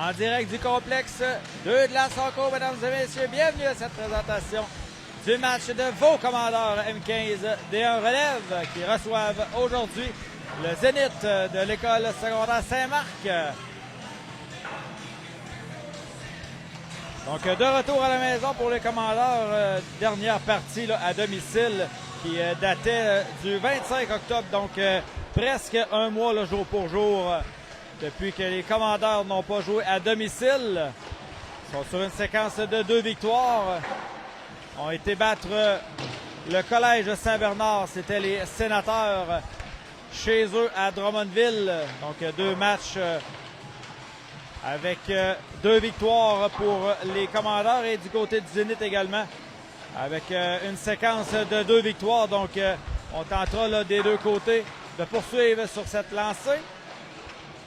En direct du complexe 2 de la Sanco, mesdames et messieurs, bienvenue à cette présentation du match de vos commandeurs M15 D1 Relève qui reçoivent aujourd'hui le Zénith de l'école secondaire Saint-Marc. Donc de retour à la maison pour les commandeurs, dernière partie là, à domicile qui datait du 25 octobre, donc presque un mois là, jour pour jour. Depuis que les commandeurs n'ont pas joué à domicile. Ils sont sur une séquence de 2 victoires. Ont été battre le Collège Saint-Bernard. C'était les Sénateurs chez eux à Drummondville. Donc 2 matchs avec 2 victoires pour les commandeurs. Et du côté du Zénith également avec une séquence de 2 victoires. Donc on tentera là, des deux côtés de poursuivre sur cette lancée.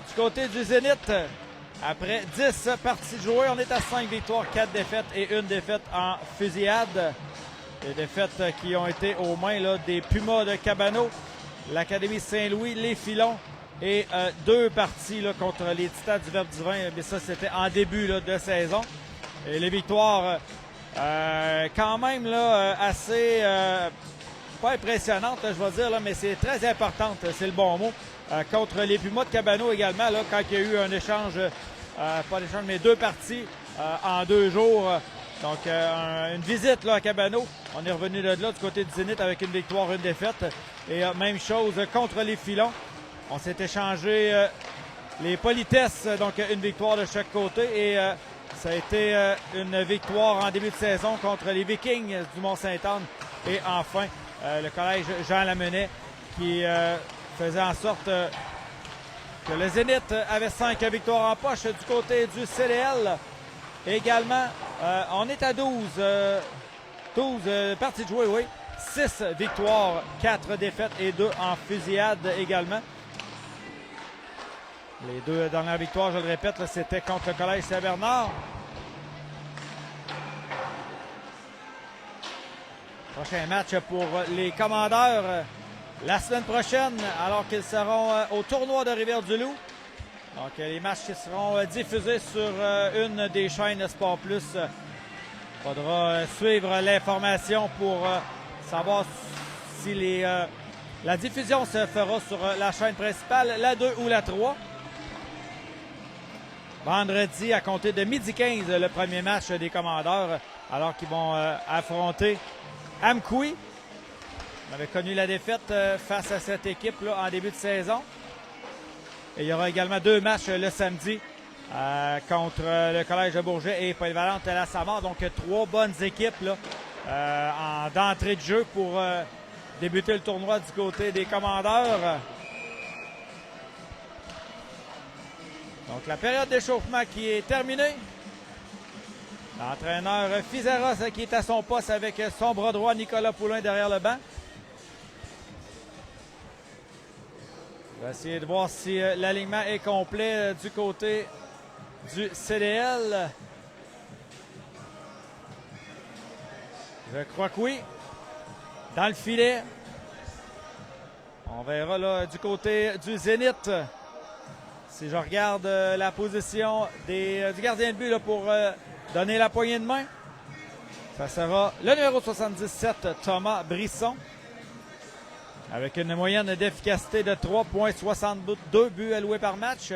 Du côté du Zénith, après 10 parties jouées, on est à 5 victoires, 4 défaites et 1 défaite en fusillade. Des défaites qui ont été aux mains là, des Pumas de Cabano, l'Académie Saint-Louis, les Filons et 2 parties là, contre les Titans du Verbe-Divin. Mais ça, c'était en début là, de saison. Et les victoires, quand même, là, assez, pas impressionnantes, là, je vais dire, là, mais c'est très importante, c'est le bon mot. Contre les Pumas de Cabano également, là, quand il y a eu un échange, pas d'échange, mais 2 parties en 2 jours. Donc, une visite là, à Cabano. On est revenu de là du côté du Zénith avec une victoire, une défaite. Et même chose contre les Filons. On s'est échangé les politesses, donc une victoire de chaque côté. Et ça a été une victoire en début de saison contre les Vikings du Mont-Sainte-Anne. Et enfin, le collège Jean Lamennais qui faisait en sorte que le Zénith avait 5 victoires en poche. Du côté du CDL, également, on est à 12 parties de jouer, oui. 6 victoires, 4 défaites et 2 en fusillade également. Les 2 dernières victoires, je le répète, c'était contre le Collège Saint-Bernard. Prochain match pour les commandeurs la semaine prochaine, alors qu'ils seront au tournoi de Rivière-du-Loup. Donc, les matchs qui seront diffusés sur une des chaînes Sport Plus. Il faudra suivre l'information pour savoir si la diffusion se fera sur la chaîne principale, la 2 ou la 3. Vendredi, à compter de 12h15, le premier match des commandeurs, alors qu'ils vont affronter Amkoui. On avait connu la défaite face à cette équipe-là en début de saison. Et il y aura également 2 matchs le samedi contre le Collège de Bourget et Polyvalente La Samar. Donc 3 bonnes équipes là, d'entrée de jeu pour débuter le tournoi du côté des commandeurs. Donc la période d'échauffement qui est terminée. L'entraîneur Fizeros qui est à son poste avec son bras droit Nicolas Poulain derrière le banc. On va essayer de voir si l'alignement est complet du côté du CDL. Je crois que oui. Dans le filet. On verra là du côté du Zénith. Si je regarde la position du gardien de but là, pour donner la poignée de main, ça sera le numéro 77, Thomas Brisson. Avec une moyenne d'efficacité de 3,62 buts alloués par match.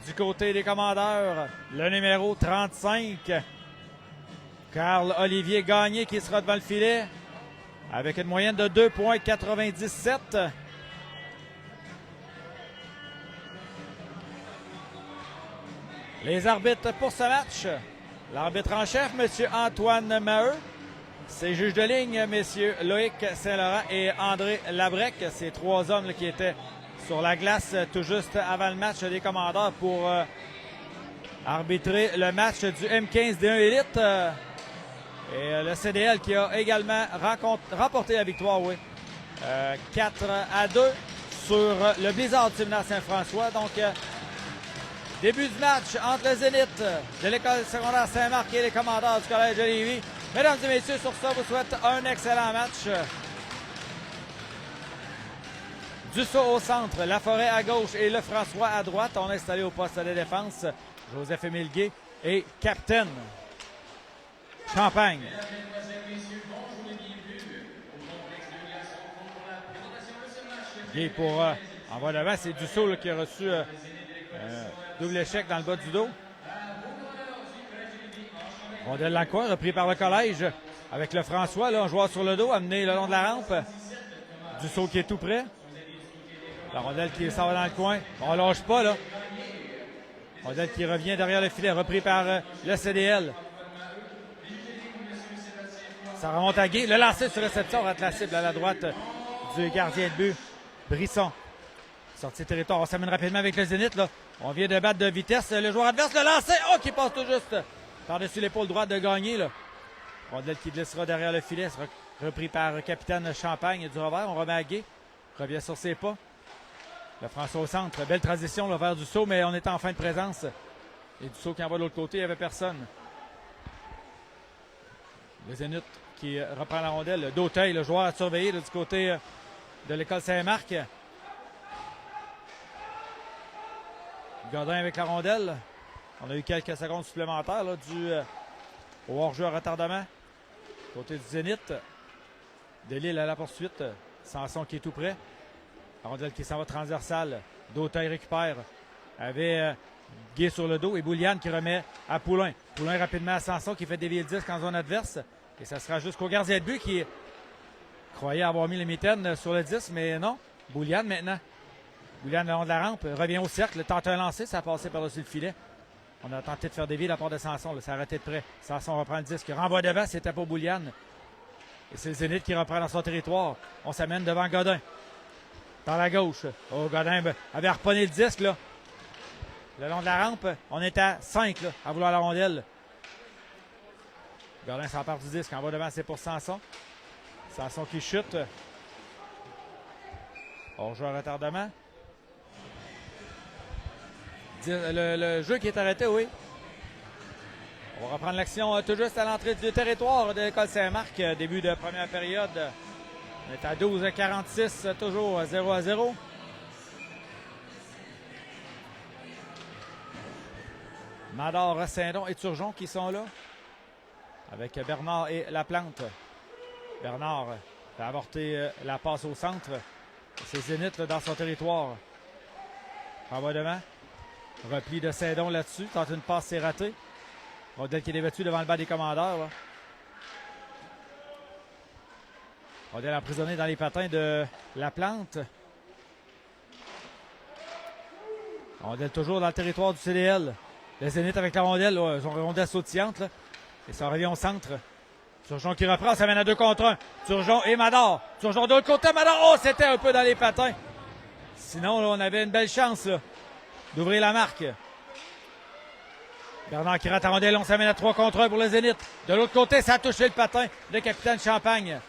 Du côté des commandeurs, le numéro 35, Carl-Olivier Gagné qui sera devant le filet. Avec une moyenne de 2,97. Les arbitres pour ce match. L'arbitre en chef, M. Antoine Maheu. Ses juges de ligne, messieurs Loïc Saint-Laurent et André Labrec. Ces 3 hommes là, qui étaient sur la glace tout juste avant le match des commandeurs pour arbitrer le match du M15 D1 Elite. Et le CDL qui a également remporté la victoire, oui. 4-2 sur le Blizzard du Séminaire Saint-François. Donc, début du match entre le Zénith de l'école secondaire Saint-Marc et les commandeurs du Collège de Lévis. Mesdames et messieurs, sur ça, je vous souhaite un excellent match. Dussault au centre, Laforêt à gauche et Lefrançois à droite. On est installé au poste de défense. Joseph-Émile Guay et capitaine Champagne. Guay pour envoi d'avant. C'est Dussault là, qui a reçu double échec dans le bas du dos. Rondelle dans le coin, repris par le collège avec Lefrançois, là, un joueur sur le dos, amené le long de la rampe. Dussault qui est tout près. La rondelle qui s'en va dans le coin. On lâche pas, là. Rondelle qui revient derrière le filet, repris par le CDL. Ça remonte à Guay. Le lancer sur réception, rate la cible à la droite du gardien de but, Brisson. Sortie territoire, on s'amène rapidement avec le Zénith, là. On vient de battre de vitesse. Le joueur adverse, le lancer, oh, qui passe tout juste par-dessus l'épaule droite de Gagné, là. Rondelle qui glissera derrière le filet, sera repris par capitaine Champagne du revers. On remet à Guay, revient sur ses pas. Lefrançois au centre, belle transition là, vers Dussault, mais on est en fin de présence. Et Dussault qui envoie de l'autre côté, il n'y avait personne. Le Zénith qui reprend la rondelle. D'Auteuil, le joueur à surveiller là, du côté de l'école Saint-Marc. Godin avec la rondelle. On a eu quelques secondes supplémentaires là, au hors-jeu à retardement. Côté du Zénith. Delisle à la poursuite. Sanson qui est tout près. La rondelle qui s'en va transversale. D'Auteuil récupère. Avait Guay sur le dos et Bouliane qui remet à Poulain. Poulain rapidement à Sanson qui fait dévier le disque en zone adverse. Et ça sera jusqu'au gardien de but qui croyait avoir mis les mitaines sur le 10, mais non. Bouliane maintenant. Bouliane le long de la rampe, revient au cercle, tente un lancer, ça a passé par-dessus le filet. On a tenté de faire dévier la part de Sanson, là, ça a arrêté de près. Sanson reprend le disque, renvoie devant, c'était pour Bouliane. Et c'est le Zénith qui reprend dans son territoire. On s'amène devant Godin. Dans la gauche. Oh, Godin avait reponné le disque, là. Le long de la rampe, on est à 5, là, à vouloir la rondelle. Godin s'empare du disque, envoie devant, c'est pour Sanson. Sanson qui chute. On joue à retardement. Le jeu qui est arrêté, oui. On va reprendre l'action tout juste à l'entrée du territoire de l'école Saint-Marc. Début de première période. On est à 12h46, toujours 0-0. Mador, Saint-Don et Turgeon qui sont là. Avec Bernard et Laplante. Bernard fait avorter la passe au centre. C'est Zénith là, dans son territoire. Renvoie devant. Repli de Saint-Don là-dessus. Tente une passe, c'est raté. Rondelle qui est débattue devant le banc des commandeurs. Là. Rondelle emprisonnée dans les patins de Laplante. Rondelle toujours dans le territoire du CDL. Le Zénith avec la rondelle. Là, son rondelle sautillante. Là. Et ça revient au centre. Turgeon qui reprend, ça mène à 2 contre 1. Turgeon et Mador. Turgeon de l'autre côté, Mador. Oh, c'était un peu dans les patins. Sinon, là, on avait une belle chance d'ouvrir la marque. Bernard qui rate la rondelle, on s'amène à 3 contre 1 pour le Zénith. De l'autre côté, ça a touché le patin de capitaine Champagne.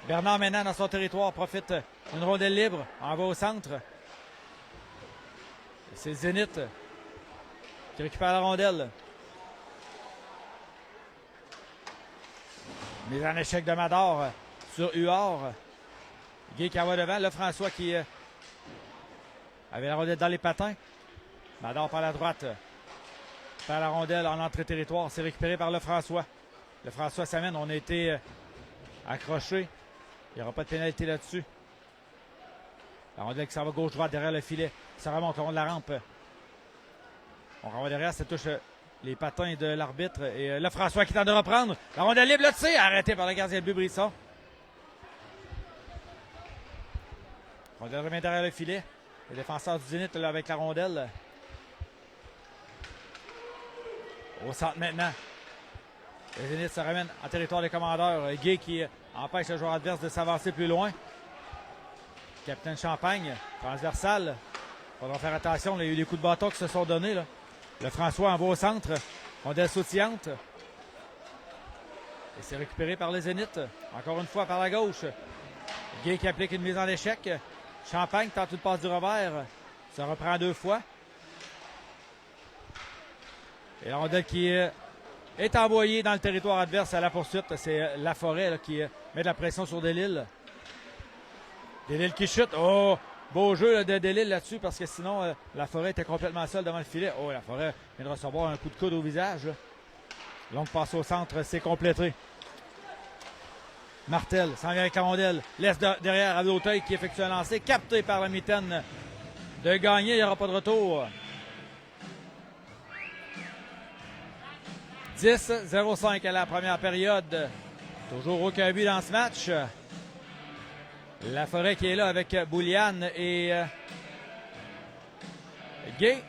Bernard maintenant dans son territoire profite d'une rondelle libre. On va au centre. C'est le Zénith qui récupère la rondelle. Mise en échec de Mador sur Huard. Guay qui envoie devant. Lefrançois qui avait la rondelle dans les patins. Mador par la droite. Par la rondelle en entrée territoire. C'est récupéré par Lefrançois. Lefrançois s'amène. On a été accroché. Il n'y aura pas de pénalité là-dessus. La rondelle qui s'en va gauche-droite derrière le filet. Ça remonte le long de la rampe. On renvoie derrière. Ça touche les patins de l'arbitre. Et Lefrançois qui tente de reprendre. La rondelle libre, le tir. Arrêté par le gardien de but Brisson. Rondelle revient derrière le filet. Le défenseur du Zénith là, avec la rondelle. Au centre maintenant. Le Zénith se ramène en territoire des commandeurs. Guay qui empêche le joueur adverse de s'avancer plus loin. Capitaine Champagne, transversal. Il faudra faire attention. Il y a eu des coups de bâton qui se sont donnés. Là. Lefrançois envoie au centre. Rondelle sautillante. Et c'est récupéré par le Zénith. Encore une fois par la gauche. Guay qui applique une mise en échec. Champagne tente une passe du revers. Ça reprend 2 fois. Et la rondelle qui est envoyée dans le territoire adverse à la poursuite. C'est Laforêt là, qui met de la pression sur Delisle. Delille qui chute. Oh! Beau jeu là, de Delille là-dessus parce que sinon, la Forêt était complètement seule devant le filet. Oh, la Forêt vient de recevoir un coup de coude au visage. Là. Longue passe au centre, c'est complété. Martel s'en vient avec la rondelle. Laisse derrière à l'Auteuil qui effectue un lancer. Capté par la mitaine de Gagné. Il n'y aura pas de retour. 10-0-5 à la première période. Toujours aucun but dans ce match. La Forêt qui est là avec Boulian et Gay.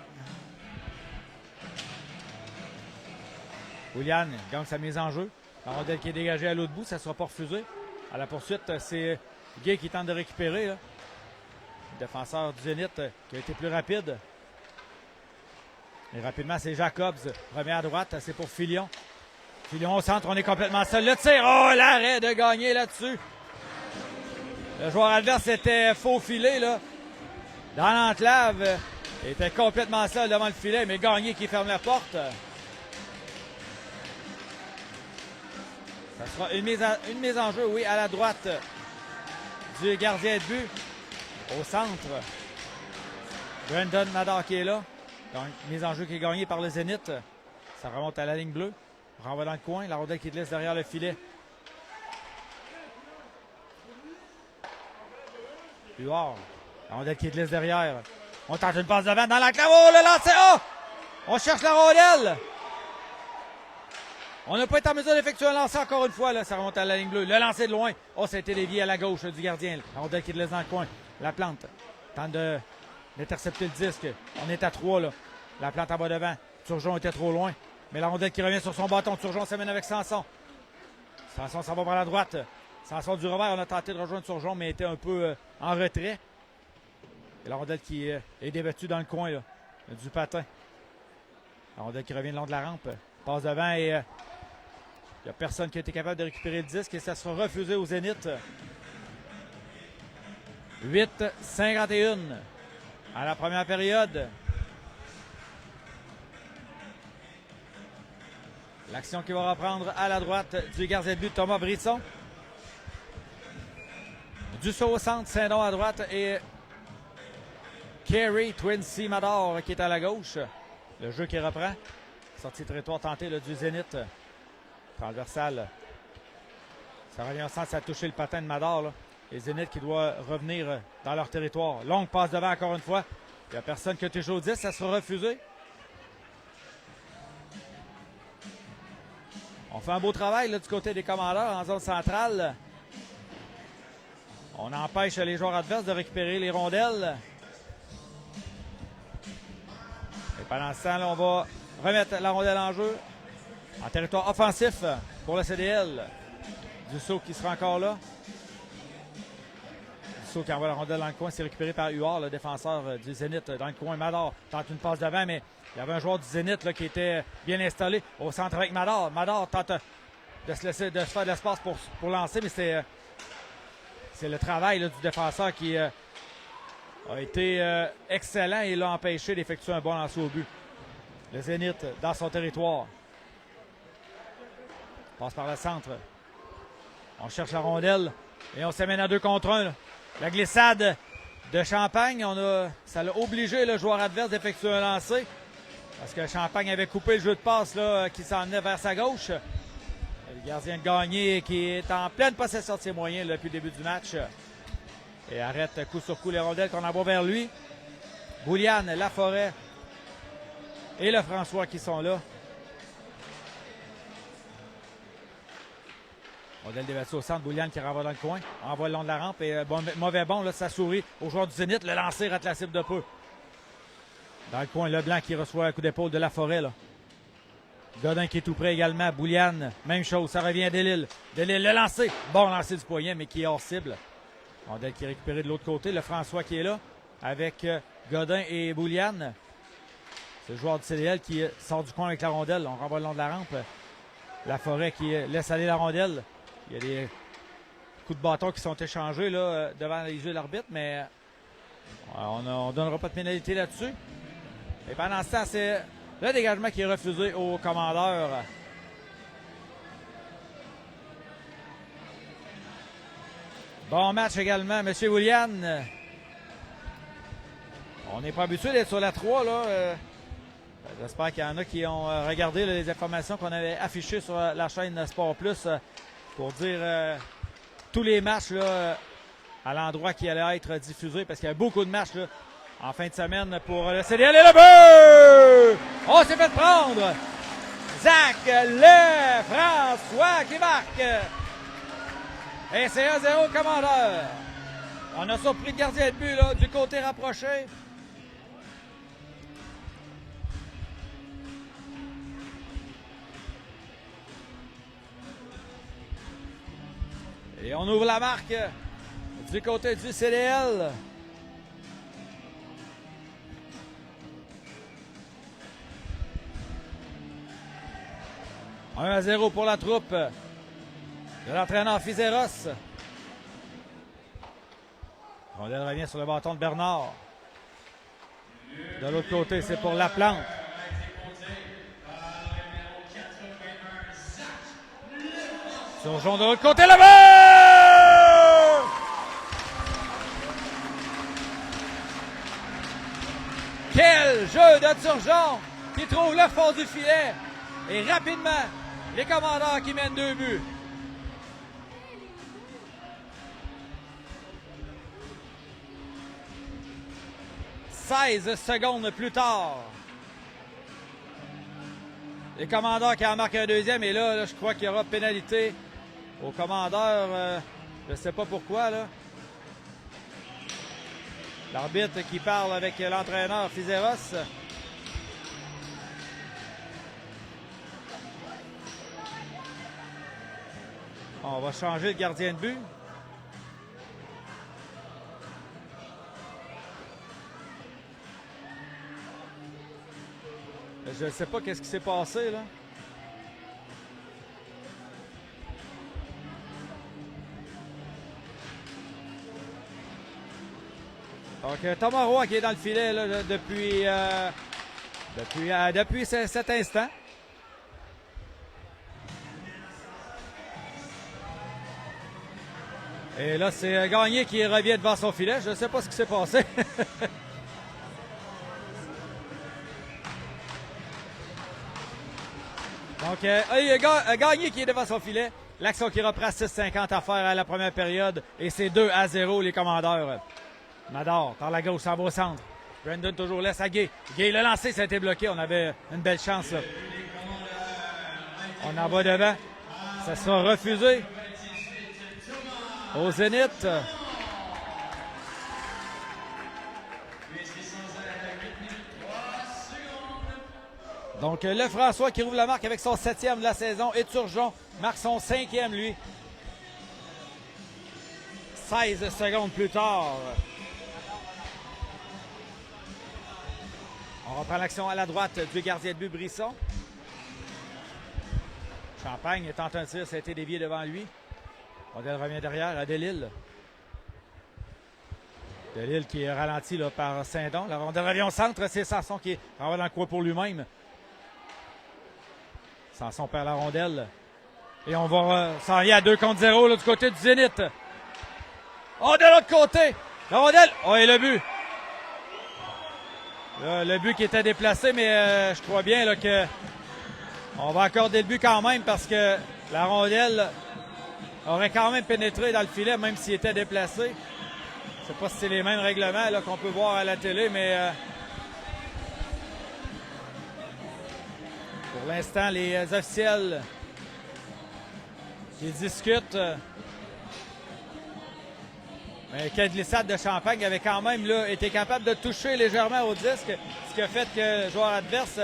Boulian gagne sa mise en jeu. La rondelle qui est dégagée à l'autre bout, ça ne sera pas refusé. À la poursuite, c'est Gay qui tente de récupérer. Là. Le défenseur du Zénith qui a été plus rapide. Et rapidement, c'est Jacobs. Remet à droite, c'est pour Filion. Filion au centre, on est complètement seul. Le tir, oh, l'arrêt de Gagné là-dessus. Le joueur adverse était faufilé là, dans l'enclave. Il était complètement seul devant le filet, mais Gagné qui ferme la porte. Ça sera une mise en jeu, oui, à la droite du gardien de but. Au centre, Brandon Madar qui est là. Donc, mise en jeu qui est gagnée par le Zénith. Ça remonte à la ligne bleue. Renvoie dans le coin. La rondelle qui te laisse derrière le filet. Huard. La rondelle qui te laisse derrière. On tente une passe devant dans l'enclave. Oh, le lancer! Oh! On cherche la rondelle. On n'a pas été en mesure d'effectuer un lancer encore une fois. Là. Ça remonte à la ligne bleue. Le lancer de loin. Oh, ça a été dévié à la gauche du gardien. La rondelle qui te laisse dans le coin. La plante. Tente d'intercepter le disque. On est à 3 là. La plante en bas devant. Turgeon était trop loin. Mais la rondelle qui revient sur son bâton. Turgeon s'amène avec Sanson. Sanson s'en va par la droite. Sanson du revers. On a tenté de rejoindre Turgeon, mais était un peu en retrait. Et la rondelle qui est débattue dans le coin là, du patin. La rondelle qui revient le long de la rampe. Passe devant et il n'y a personne qui a été capable de récupérer le disque et ça sera refusé au Zénith. 8-51 à la première période. L'action qui va reprendre à la droite du gardien de but Thomas Brisson. Dussault au centre, Saint-Don à droite et Kerry Twin Mador qui est à la gauche. Le jeu qui reprend. Sortie de territoire tentée là, du Zénith. Transversal. Ça revient au centre, ça a touché le patin de Mador. Là. Et Zénith qui doit revenir dans leur territoire. Longue passe devant encore une fois. Il n'y a personne qui a touché au 10, ça sera refusé. On fait un beau travail là, du côté des commandeurs en zone centrale. On empêche les joueurs adverses de récupérer les rondelles. Et pendant ce temps, là, on va remettre la rondelle en jeu. En territoire offensif pour le CDL. Dussault qui sera encore là. Dussault qui envoie la rondelle dans le coin. C'est récupéré par Huard, le défenseur du Zénith dans le coin. Mador tente une passe devant, mais il y avait un joueur du Zénith là, qui était bien installé au centre avec Mador. Mador tente de se faire de l'espace pour lancer, mais c'est le travail là, du défenseur qui a été excellent et l'a empêché d'effectuer un bon lancer au but. Le Zénith dans son territoire. Passe par le centre. On cherche la rondelle et on s'amène à 2 contre 1. Là. La glissade de Champagne, ça l'a obligé le joueur adverse d'effectuer un lancer. Parce que Champagne avait coupé le jeu de passe là, qui s'en venait vers sa gauche. Le gardien de Gagné qui est en pleine possession de ses moyens là, depuis le début du match. Et arrête coup sur coup les rondelles qu'on envoie vers lui. Boulian, Laforêt et le François qui sont là. Rondelle débattue au centre, Boulian qui renvoie dans le coin. On envoie le long de la rampe et mauvais bon, là, ça sourit au joueur du Zénith. Le lancer rate la cible de peu. Dans le coin, Leblanc qui reçoit un coup d'épaule de Laforêt. Là. Godin qui est tout près également. Boulian, même chose, ça revient à Delille. Delille, le lancer. Bon lancer du poignet, mais qui est hors cible. Rondelle qui est récupérée de l'autre côté. Le François qui est là avec Godin et Boulian. C'est le joueur du CDL qui sort du coin avec la rondelle. On renvoie le long de la rampe. Laforêt qui laisse aller la rondelle. Il y a des coups de bâton qui sont échangés là, devant les yeux de l'arbitre, mais on ne donnera pas de pénalité là-dessus. Et pendant ce temps, c'est le dégagement qui est refusé au commandeur. Bon match également, M. Willian. On n'est pas habitué d'être sur la 3, là. J'espère qu'il y en a qui ont regardé les informations qu'on avait affichées sur la chaîne Sport Plus pour dire tous les matchs là, à l'endroit qui allait être diffusé, parce qu'il y a beaucoup de matchs là, en fin de semaine pour le CDL et le but! On s'est fait prendre! Zach Lefrançois qui marque! Et c'est 1-0 commandeur. On a surpris le gardien de but là, du côté rapproché. Et on ouvre la marque du côté du CDL. « 1-0 pour la troupe de l'entraîneur Fizeros. Rondelle revient sur le bâton de Bernard. De l'autre côté, c'est pour Laplante. Turgeon de l'autre côté, le but! Quel jeu de Turgeon qui trouve le fond du filet. Et rapidement, les commandeurs qui mènent 2 buts. « 16 secondes plus tard. Les commandeurs qui en marquent un deuxième. Et là, je crois qu'il y aura pénalité aux commandeurs. Je ne sais pas pourquoi. L'arbitre qui parle avec l'entraîneur Fizeros. On va changer le gardien de but. Je ne sais pas qu'est-ce qui s'est passé, là. Donc, Thomas Roy qui est dans le filet là, depuis cet instant. Et là, c'est Gagné qui revient devant son filet. Je ne sais pas ce qui s'est passé. Donc, il y a Gagné qui est devant son filet. L'action qui reprend 6,50 à faire à la première période. Et c'est 2-0 les commandeurs. Mador, par la gauche, ça va au centre. Brandon toujours laisse à Gay. Gay l'a lancé, ça a été bloqué. On avait une belle chance. Là. On en va devant. Ça sera refusé. Au Zénith. Donc, Lefrançois qui rouvre la marque avec son 7e de la saison. Et Turgeon marque son 5e, lui. 16 secondes plus tard. On reprend l'action à la droite du gardien de but Brisson. Champagne tente un tir, ça a été dévié devant lui. Rondelle revient derrière à Delisle. Delisle qui est ralenti là, par Saint-Don. La rondelle revient au centre, c'est Sanson qui renvoie dans le coin pour lui-même. Sanson perd la rondelle. Et on va s'en aller à 2 contre 0 là, du côté du Zénith. Oh, de l'autre côté! La rondelle! Oh, et le but! Là, le but qui était déplacé, mais je crois bien là, que on va accorder le but quand même parce que la rondelle aurait quand même pénétré dans le filet, même s'il était déplacé. Je ne sais pas si c'est les mêmes règlements là, qu'on peut voir à la télé, mais pour l'instant, les officiels qui discutent. Mais quelle glissade de Champagne avait quand même là, été capable de toucher légèrement au disque, ce qui a fait que le joueur adverse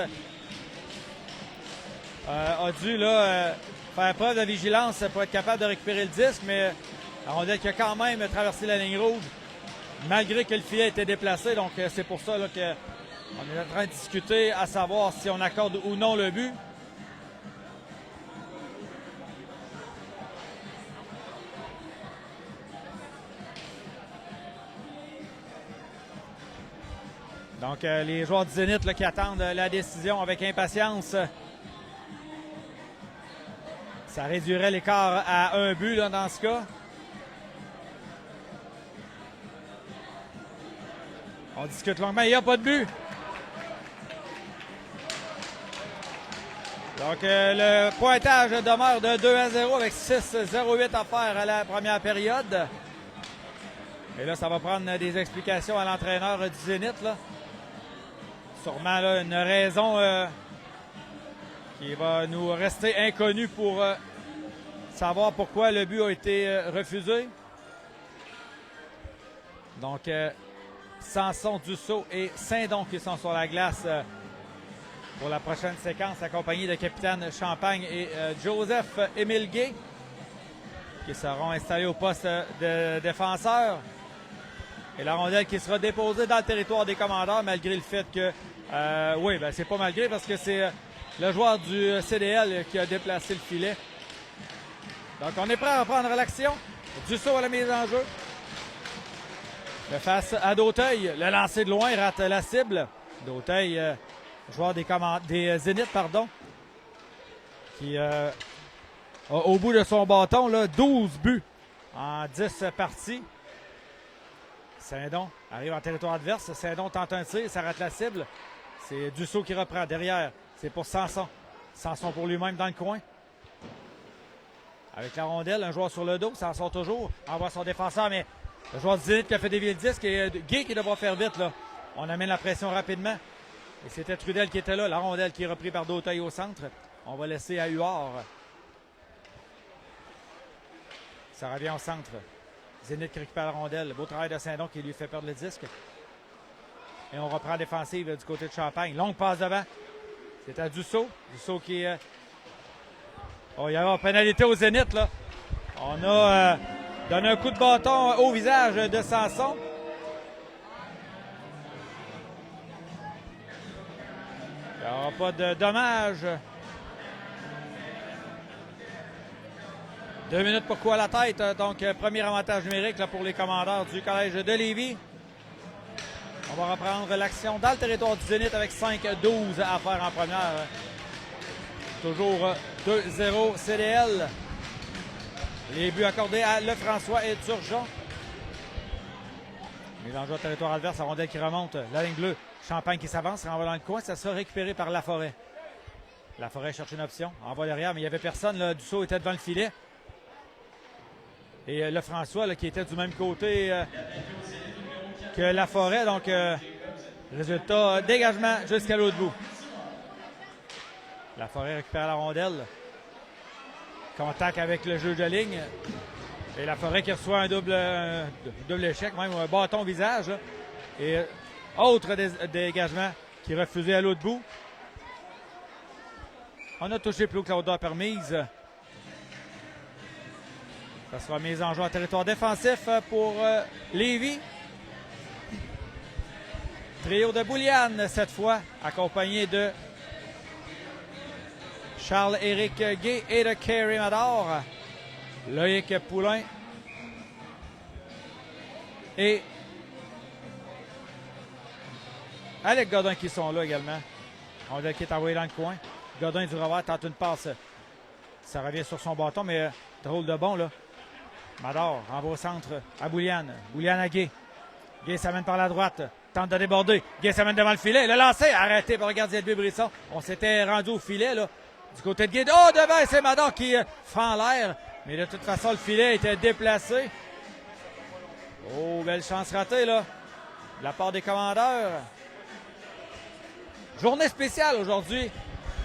a dû là, faire preuve de vigilance pour être capable de récupérer le disque, mais la rondelle qui a quand même traversé la ligne rouge, malgré que le filet était déplacé. Donc c'est pour ça là, qu'on est en train de discuter à savoir si on accorde ou non le but. Donc, les joueurs du Zénith là, qui attendent la décision avec impatience. Ça réduirait l'écart à 1 but là, dans ce cas. On discute longuement. Il n'y a pas de but. Donc, le pointage demeure de 2-0 avec 6-0-8 à faire à la première période. Et là, ça va prendre des explications à l'entraîneur du Zénith, là. Sûrement là, une raison qui va nous rester inconnue pour savoir pourquoi le but a été refusé. Donc, Samson, Dussault et Saint-Don qui sont sur la glace pour la prochaine séquence, accompagnés de capitaine Champagne et Joseph-Émile Gay, qui seront installés au poste de défenseur. Et la rondelle qui sera déposée dans le territoire des commandeurs, malgré le fait que... oui, ben c'est pas malgré, parce que c'est le joueur du CDL qui a déplacé le filet. Donc, on est prêt à reprendre l'action. Dussault à la mise en jeu. Le face à Dauteuil. Le lancer de loin rate la cible. Dauteuil, joueur des Zénith, pardon, qui a au bout de son bâton là, 12 buts en 10 parties. Saint-Don arrive en territoire adverse. Saint-Don tente un tir, ça rate la cible. C'est Dussault qui reprend. Derrière, c'est pour Samson. Samson pour lui-même dans le coin. Avec la rondelle, un joueur sur le dos. Samson toujours. Envoie son défenseur, mais le joueur du Zénith qui a fait dévier le disque et Gay qui devra faire vite, là. On amène la pression rapidement. Et c'était Trudel qui était là. La rondelle qui est reprise par Dauteuil au centre. On va laisser à Huard. Ça revient au centre. Zénith qui récupère la rondelle. Beau travail de Saint-Don qui lui fait perdre le disque. Et on reprend la défensive du côté de Champagne. Longue passe devant. C'est à Dussault. Dussault qui... Oh, il y a une pénalité au Zénith, là. On a donné un coup de bâton au visage de Samson. Il n'y aura pas de dommage. 2 minutes pour quoi la tête. Donc, premier avantage numérique là, pour les commandeurs du Collège de Lévis. On va reprendre l'action dans le territoire du Zénith avec 5-12 à faire en première. Toujours 2-0 CDL. Les buts accordés à Lefrançois et Turgeon. Mélange au territoire adverse, la rondelle qui remonte. La ligne bleue. Champagne qui s'avance, renvoie dans le coin. Ça sera récupéré par Laforêt. Laforêt cherche une option. Envoie derrière, mais il n'y avait personne. Là. Dussault était devant le filet. Et Lefrançois là, qui était du même côté que Laforêt. Donc, résultat, dégagement jusqu'à l'autre bout. Laforêt récupère la rondelle. Contact avec le jeu de ligne. Et Laforêt qui reçoit un double échec, même un bâton au visage. Là. Et autre dégagement qui est refusé à l'autre bout. On a touché plus haut que la hauteur permise. Ça sera mise en jeu en territoire défensif pour Lévis. Trio de Bouliane cette fois, accompagné de Charles-Éric Gay et de Kerry Mador. Loïc Poulain. Et Alec Godin qui sont là également. On dirait qu'il est envoyé dans le coin. Godin du revers tente une passe. Ça revient sur son bâton, mais drôle de bon là. Mador envoie au centre à Bouliane. Bouliane à Gay. Gay s'amène par la droite. Tente de déborder. Gay s'amène devant le filet. Le lancer arrêté par le gardien de but Brisson. On s'était rendu au filet là. Du côté de Gay. Oh, devant, c'est Mador qui fend l'air. Mais de toute façon, le filet était déplacé. Oh, belle chance ratée là. De la part des commandeurs. Journée spéciale aujourd'hui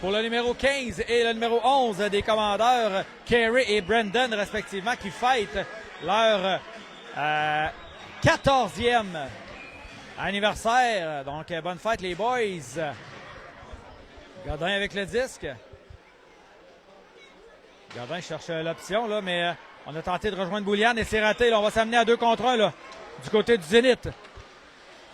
pour le numéro 15 et le numéro 11 des commandeurs, Kerry et Brandon respectivement, qui fêtent leur 14e anniversaire. Donc, bonne fête les boys. Godin avec le disque. Godin cherche l'option, là, mais on a tenté de rejoindre Bouliane et c'est raté. Là, on va s'amener à 2 contre 1 là, du côté du Zénith.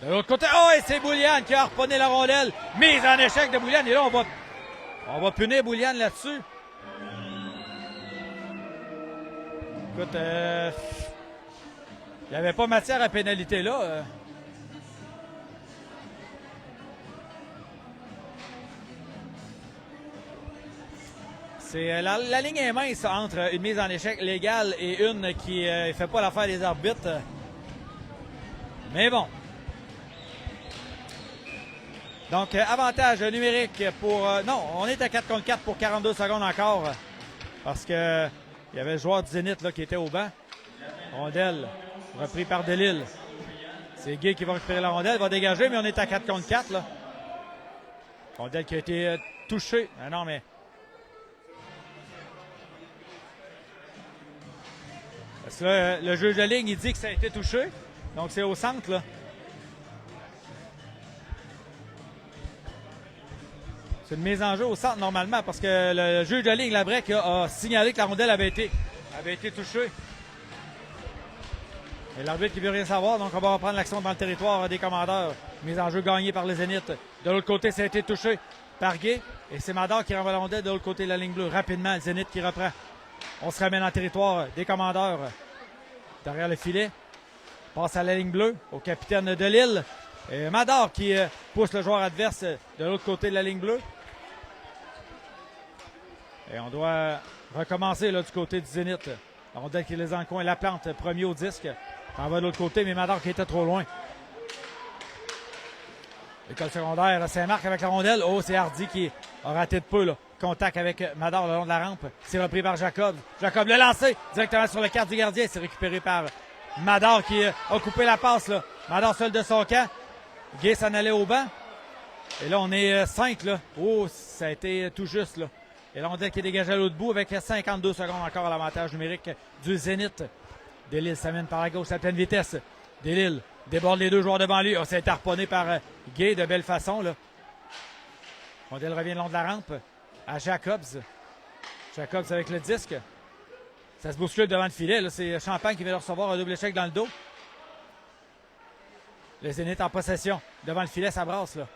De l'autre côté, oh, et c'est Bouliane qui a harponné la rondelle. Mise en échec de Bouliane. Et là, on va punir Bouliane là-dessus. Écoute, il n'y avait pas matière à pénalité là. La ligne est mince entre une mise en échec légale et une qui ne fait pas l'affaire des arbitres. Mais bon. Donc, avantage numérique pour... non, on est à 4 contre 4 pour 42 secondes encore. Parce que il y avait le joueur du Zénith là, qui était au banc. Rondelle, repris par Delisle. C'est Gay qui va récupérer la rondelle, va dégager, mais on est à 4 contre 4. Là. Rondelle qui a été touché. Ah non, mais... Parce que là, le juge de ligne, il dit que ça a été touché. Donc, c'est au centre, là. C'est une mise en jeu au centre, normalement, parce que le juge de ligne, Labrec, a signalé que la rondelle avait été touchée. Et l'arbitre qui veut rien savoir, donc on va reprendre l'action dans le territoire des commandeurs. Mise en jeu gagnée par les Zénith. De l'autre côté, ça a été touché par Gay. Et c'est Mador qui renvoie la rondelle de l'autre côté de la ligne bleue. Rapidement, le Zénith qui reprend. On se ramène en territoire des commandeurs. Derrière le filet. Passe à la ligne bleue au capitaine de Lille. Et Mador qui pousse le joueur adverse de l'autre côté de la ligne bleue. Et on doit recommencer là, du côté du Zénith. La rondelle qui les en coin. La plante, premier au disque. On va de l'autre côté, mais Mador qui était trop loin. École secondaire, Saint-Marc avec la rondelle. Oh, c'est Hardy qui a raté de peu. Là. Contact avec Mador le long de la rampe. C'est repris par Jacob. Jacob le lancé directement sur le quart du gardien. C'est récupéré par Mador qui a coupé la passe. Là. Mador seul de son camp. Gay s'en allait au banc. Et là, on est 5. Là. Oh, ça a été tout juste. Là. Et la rondelle qui est dégagée à l'autre bout avec 52 secondes encore à l'avantage numérique du Zénith. Delisle s'amène par la gauche à pleine vitesse. Delisle déborde les deux joueurs devant lui. Oh, ça a été harponné par Gay de belle façon. Là. Rondelle revient le long de la rampe à Jacobs. Jacobs avec le disque. Ça se bouscule devant le filet. Là. C'est Champagne qui vient de recevoir un double échec dans le dos. Le Zénith en possession. Devant le filet, ça brasse. Là.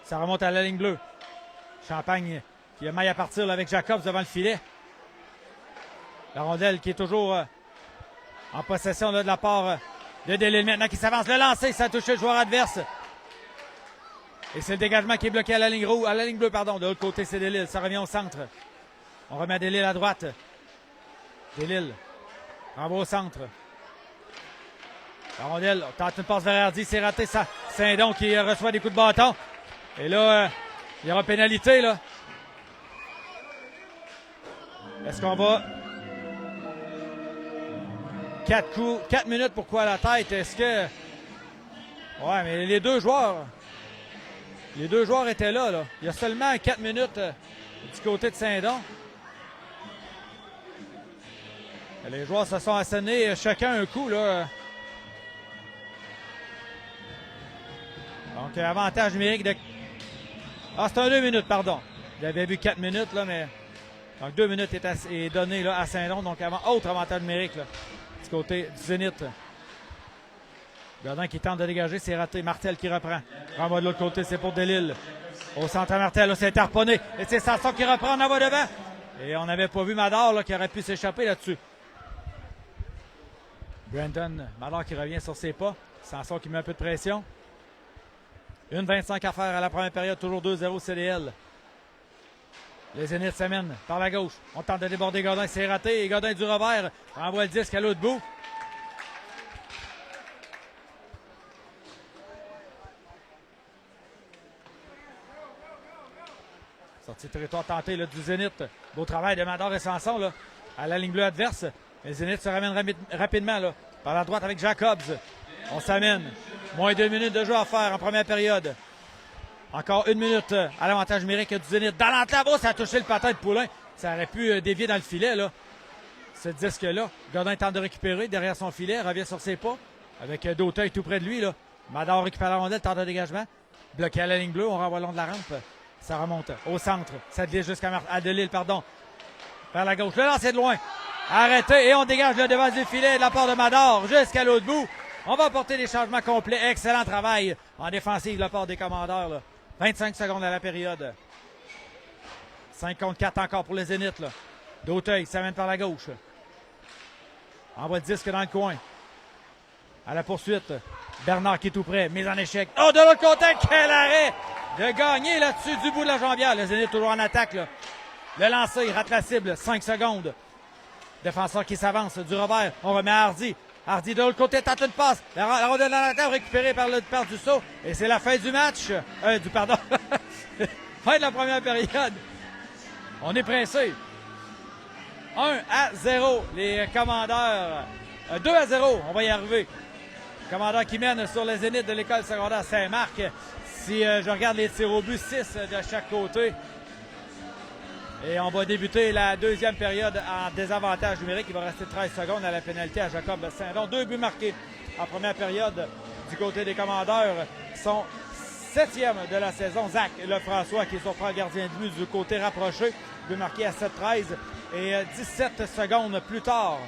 Ça remonte à la ligne bleue. Champagne qui a maille à partir là, avec Jacobs devant le filet. La rondelle qui est toujours en possession là, de la part de Delisle. Maintenant qui s'avance. Le lancer, ça a touché le joueur adverse. Et c'est le dégagement qui est bloqué à la ligne rouge, à la ligne bleue, pardon. De l'autre côté, c'est Delisle. Ça revient au centre. On remet Delisle à droite. Delisle renvoie au centre. La rondelle, on tente une passe vers Hardy, c'est raté. Ça. Saint-Don qui reçoit des coups de bâton. Et là, il y aura pénalité, là. Est-ce qu'on va... 4 minutes pour quoi à la tête? Est-ce que... Ouais, mais les deux joueurs étaient là, là. Il y a seulement 4 minutes du côté de Saint-Don. Les joueurs se sont assénés chacun un coup, là. Donc, avantage numérique de... Ah, c'est un 2 minutes, pardon. J'avais vu 4 minutes, là, mais... Donc, 2 minutes est donné là, à Saint-Don. Donc, autre avantage numérique, là, du côté du Zénith. Gardin qui tente de dégager, c'est raté. Martel qui reprend. Renvoie de l'autre côté, c'est pour Delisle. Au centre à Martel, là, c'est harponné. Et c'est Sanson qui reprend, on en va devant. Et on n'avait pas vu Mador là, qui aurait pu s'échapper là-dessus. Brandon, Mador qui revient sur ses pas. Sanson qui met un peu de pression. 1,25 à faire à la première période, toujours 2-0 CDL. Les Zénith s'amènent par la gauche. On tente de déborder Godin, c'est raté. Et Godin du revers renvoie le disque à l'autre bout. Sortie de territoire tentée là, du Zénith. Beau travail de Mador et Sanson là, à la ligne bleue adverse. Les Zénith se ramènent rapidement là, par la droite avec Jacobs. On s'amène. Moins 2 minutes de jeu à faire en première période. Encore 1 minute à l'avantage numérique du Zénith. Dans l'enclave, oh, ça a touché le patin de Poulain. Ça aurait pu dévier dans le filet, là. Ce disque-là. Godin tente de récupérer derrière son filet. Revient sur ses pas. Avec Dauteuil tout près de lui, là. Mador récupère la rondelle, tente de dégagement. Bloqué à la ligne bleue. On renvoie le long de la rampe. Ça remonte au centre. Ça glisse jusqu'à Delisle, pardon. Vers la gauche. Le lancer de loin. Arrêté. Et on dégage le devant du filet de la part de Mador jusqu'à l'autre bout. On va apporter des changements complets. Excellent travail en défensive de la part des commandeurs, là. 25 secondes à la période. 5 contre 4 encore pour les Zénith. Dauteuil s'amène par la gauche. Envoie le disque dans le coin. À la poursuite. Bernard qui est tout près. Mise en échec. Oh, de l'autre côté, quel arrêt de gagner là-dessus du bout de la jambière. Le Zénith toujours en attaque. Là. Le lancer, il rate la cible. 5 secondes. Défenseur qui s'avance du revers. On remet à Hardy. Hardy de l'autre côté tente une passe. La rondelle dans la table récupérée par Dussault. Et c'est la fin du match. Pardon. Fin de la première période. On est pressé. 1-0, les Commandeurs. 2-0, on va y arriver. Commandeurs qui mènent sur le Zénith de l'école secondaire Saint-Marc. Si je regarde les tirs au but, 6 de chaque côté. Et on va débuter la deuxième période en désavantage numérique. Il va rester 13 secondes à la pénalité à Jacob Saint-Don. 2 buts marqués en première période du côté des Commandeurs. Son 7e de la saison. Zach Lefrançois qui surprend le gardien de but du côté rapproché. But marqué à 7-13. Et 17 secondes plus tard,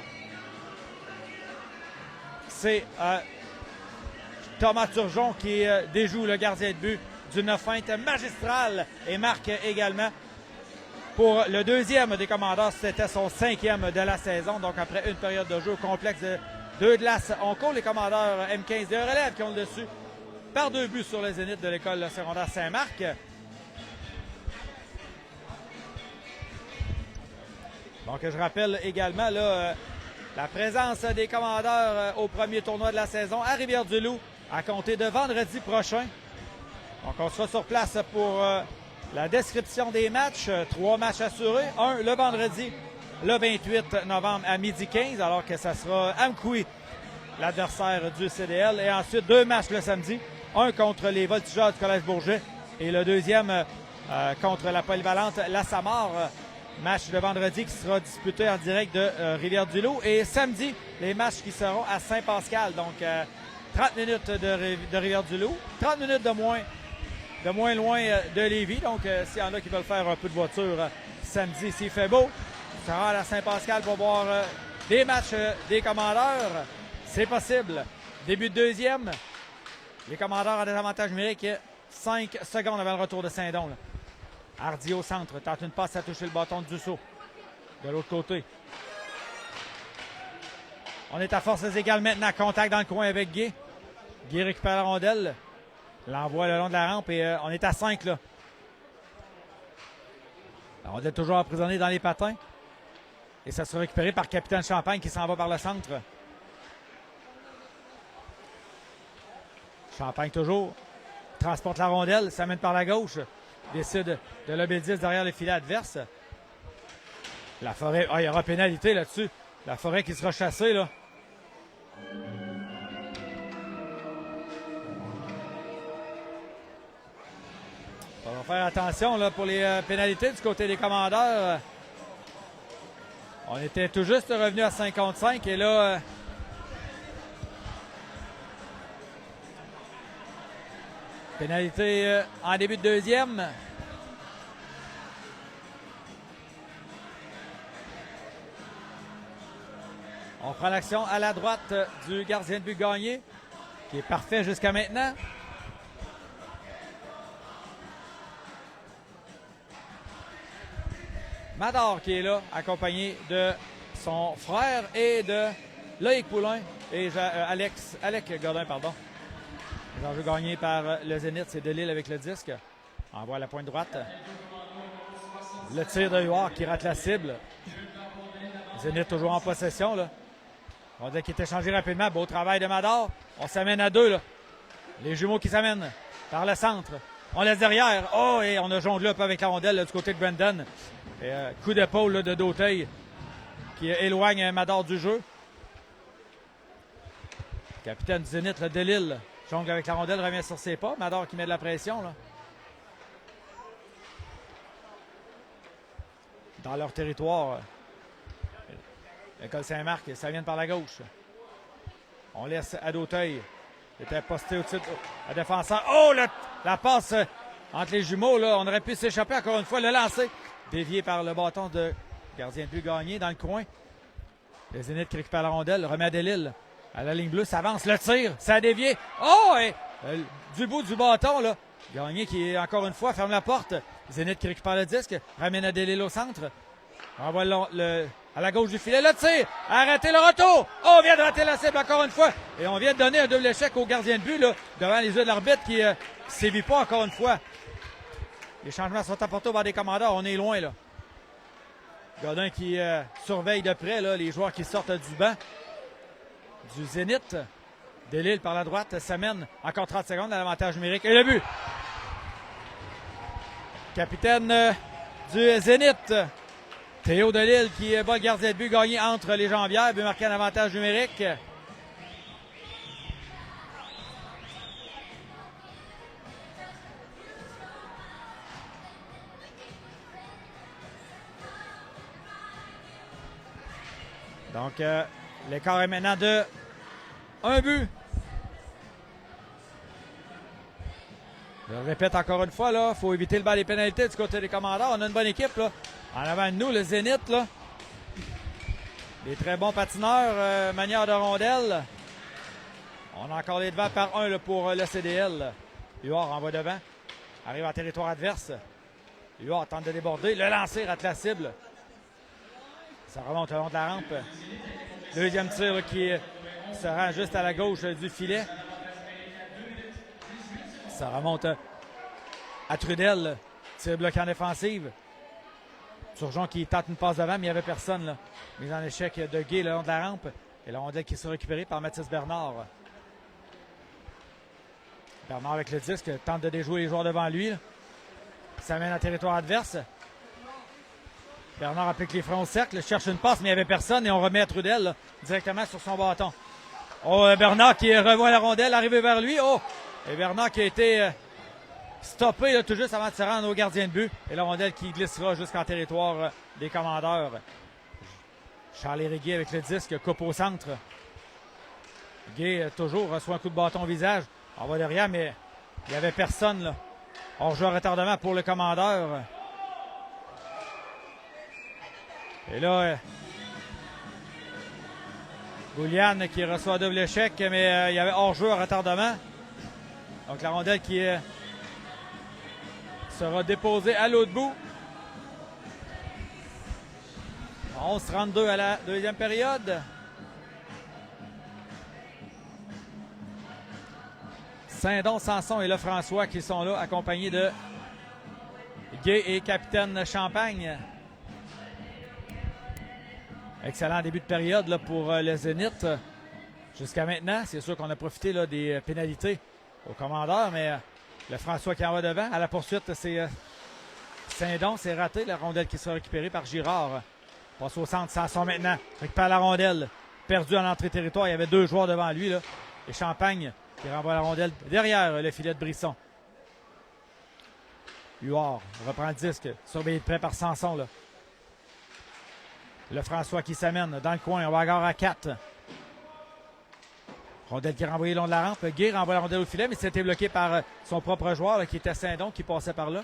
c'est Thomas Turgeon qui déjoue le gardien de but d'une feinte magistrale et marque également. Pour le deuxième des Commandeurs, c'était son 5e de la saison. Donc après une période de jeu complexe de 2 glaces, on court les Commandeurs M15 de relève qui ont le dessus par 2 buts sur le Zénith de l'école secondaire Saint-Marc. Donc, je rappelle également là, la présence des Commandeurs au premier tournoi de la saison à Rivière-du-Loup à compter de vendredi prochain. Donc, on sera sur place pour la description des matchs. 3 matchs assurés. Un le vendredi, le 28 novembre à 12h15, alors que ça sera Amkoui, l'adversaire du CDL. Et ensuite, 2 matchs le samedi. Un contre les Voltigeurs du Collège Bourget et le deuxième contre la polyvalente La Samar. Match de vendredi qui sera disputé en direct de Rivière-du-Loup. Et samedi, les matchs qui seront à Saint-Pascal. Donc, 30 minutes de Rivière-du-Loup, 30 minutes de moins loin de Lévis. Donc, s'il y en a qui veulent faire un peu de voiture samedi, s'il fait beau, on sera à la Saint-Pascal pour voir des matchs des Commandeurs. C'est possible. Début de deuxième. Les Commandeurs ont des avantages numériques. 5 secondes avant le retour de Saint-Don. Hardy au centre, tente une passe à toucher le bâton de Dussault. De l'autre côté. On est à forces égales maintenant. Contact dans le coin avec Guy. Guy récupère la rondelle. L'envoie le long de la rampe et on est à 5 là. La rondelle toujours emprisonnée dans les patins. Et ça sera récupéré par Capitaine Champagne qui s'en va par le centre. Champagne toujours. Transporte la rondelle. Ça mène par la gauche. Décide de lever 10 derrière le filet adverse. La Forêt. Ah, il y aura pénalité là-dessus. La Forêt qui sera chassée, là. On va faire attention là, pour les pénalités du côté des Commandeurs. On était tout juste revenu à 55 et là. Pénalité en début de deuxième. On prend l'action à la droite du gardien de but Gagné, qui est parfait jusqu'à maintenant. Mador qui est là, accompagné de son frère et de Loïc Poulain et Alec Godin, pardon. Les enjeux gagnés par le Zénith, c'est Delisle avec le disque. Envoie à la pointe droite. Le tir de Huard qui rate la cible. Zénith toujours en possession, là. On dirait qu'il est échangé rapidement. Beau travail de Mador. On s'amène à 2, là. Les jumeaux qui s'amènent par le centre. On laisse derrière. Oh, et on a jonglé un peu avec la rondelle là, du côté de Brandon. Et, coup d'épaule là, de Dauteil qui éloigne Mador du jeu. Capitaine du Zénith, le Delisle. Jongle avec la rondelle, revient sur ses pas. Mador qui met de la pression, là. Dans leur territoire. L'école Saint-Marc, ça vient par la gauche. On laisse à Dauteil. Il était posté au-dessus à défenseur. Oh, la passe entre les jumeaux, là. On aurait pu s'échapper encore une fois. Le lancer. Dévié par le bâton de gardien de but Gagné dans le coin. Le Zénith qui récupère la rondelle, remet à Delisle. À la ligne bleue, ça avance, le tir, ça a dévié. Oh, et du bout du bâton, là. Gagné qui, encore une fois, ferme la porte. Zénith qui récupère le disque, ramène à Delisle au centre. Envoie à la gauche du filet, le tir, arrêtez le retour. Oh, on vient de rater la cible encore une fois. Et on vient de donner un double échec au gardien de but, là, devant les yeux de l'arbitre qui ne sévit pas encore une fois. Les changements sont apportés par des Commandeurs, on est loin, là. Godin qui surveille de près, là, les joueurs qui sortent du banc. du Zénith. Delisle par la droite s'amène encore 30 secondes à l'avantage numérique. Et le but! Capitaine du Zénith, Théo Delisle qui bat le gardien de but gagné entre les jambières. But marqué en avantage numérique. Donc, l'écart est maintenant de 1 but. Je le répète encore une fois, il faut éviter le bas des pénalités du côté des commandeurs. On a une bonne équipe là. En avant de nous, le Zénith. Là. Des très bons patineurs, manière de rondelle. On a encore les devants par 1 là, pour le CDL. Huard envoie devant. Arrive en territoire adverse. Huard tente de déborder. Le lancer rate la cible. Ça remonte le long de la rampe. Deuxième tir là, qui se rend juste à la gauche du filet. Ça remonte à Trudel. Tir bloqué en défensive. Turgeon qui tente une passe devant, mais il n'y avait personne. Là. Mise en échec de Gay le long de la rampe. Et la rondelle qui sera récupérée par Mathis Bernard. Bernard avec le disque tente de déjouer les joueurs devant lui. Là. Ça mène en territoire adverse. Bernard applique les fronts au cercle, cherche une passe, mais il n'y avait personne et on remet à Trudel là, directement sur son bâton. Oh, Bernard qui revoit la rondelle, arrivé vers lui. Oh! Et Bernard qui a été stoppé là, tout juste avant de se rendre au gardien de but. Et la rondelle qui glissera jusqu'en territoire des commandeurs. Charles Régui avec le disque, coupe au centre. Gay toujours reçoit un coup de bâton au visage. On va derrière, mais il n'y avait personne. Là. Hors-jeu retardement pour le commandeur. Et là, Goulian qui reçoit un double échec, mais il y avait hors-jeu à retardement. Donc la rondelle qui sera déposée à l'autre bout. 11-32 à la deuxième période. Saint-Don, Sanson et Lefrançois qui sont là, accompagnés de Gay et Capitaine Champagne. Excellent début de période là, pour le Zénith. Jusqu'à maintenant, c'est sûr qu'on a profité là, des pénalités au commandeur, mais Lefrançois qui en va devant. À la poursuite, c'est Saint-Don, c'est raté. La rondelle qui sera récupérée par Girard. Passe au centre, Sanson maintenant. Récupère la rondelle. Perdu en entrée territoire. Il y avait 2 joueurs devant lui. Là. Et Champagne qui renvoie la rondelle derrière le filet de Brisson. Huard reprend le disque. Surveillé de près par Sanson. Là. Lefrançois qui s'amène dans le coin. On va encore à 4. Rondelle qui est renvoyée le long de la rampe. Gay renvoie la rondelle au filet, mais c'était bloqué par son propre joueur là, qui était Saint-Don qui passait par là.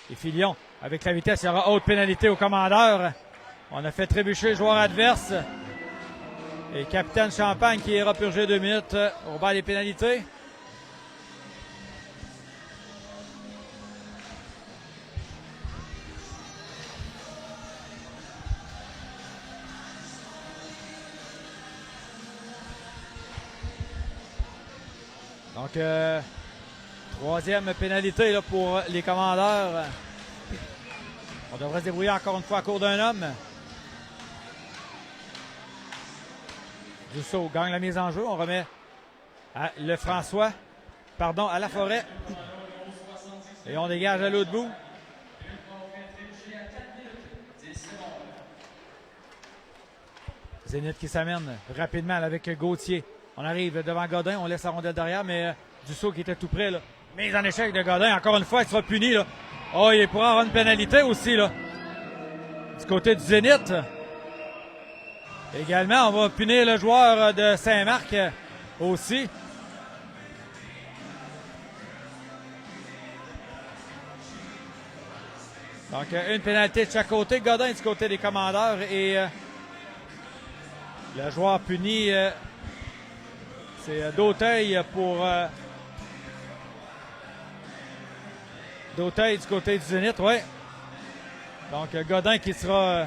Et Filion, avec la vitesse, il y aura haute pénalité au commandeur. On a fait trébucher le joueur adverse. Et Capitaine Champagne qui ira purger 2 minutes au bas des pénalités. Donc, 3e pénalité là, pour les commandeurs. On devrait se débrouiller encore une fois à court d'un homme. Dussault gagne la mise en jeu. On remet à Lefrançois. Pardon, à Laforêt. Et on dégage à l'autre bout. Zénith qui s'amène rapidement avec Gauthier. On arrive devant Godin, on laisse la rondelle derrière, mais Dussault qui était tout près. Là. Mise en échec de Godin, encore une fois, il sera puni. Là. Oh, il pourra avoir une pénalité aussi. Là. Du côté du Zénith. Également, on va punir le joueur de Saint-Marc aussi. Donc, une pénalité de chaque côté. Godin du côté des commandeurs et le joueur puni, c'est d'Auteuil pour d'Auteuil du côté du Zénith, oui. Donc, Godin qui sera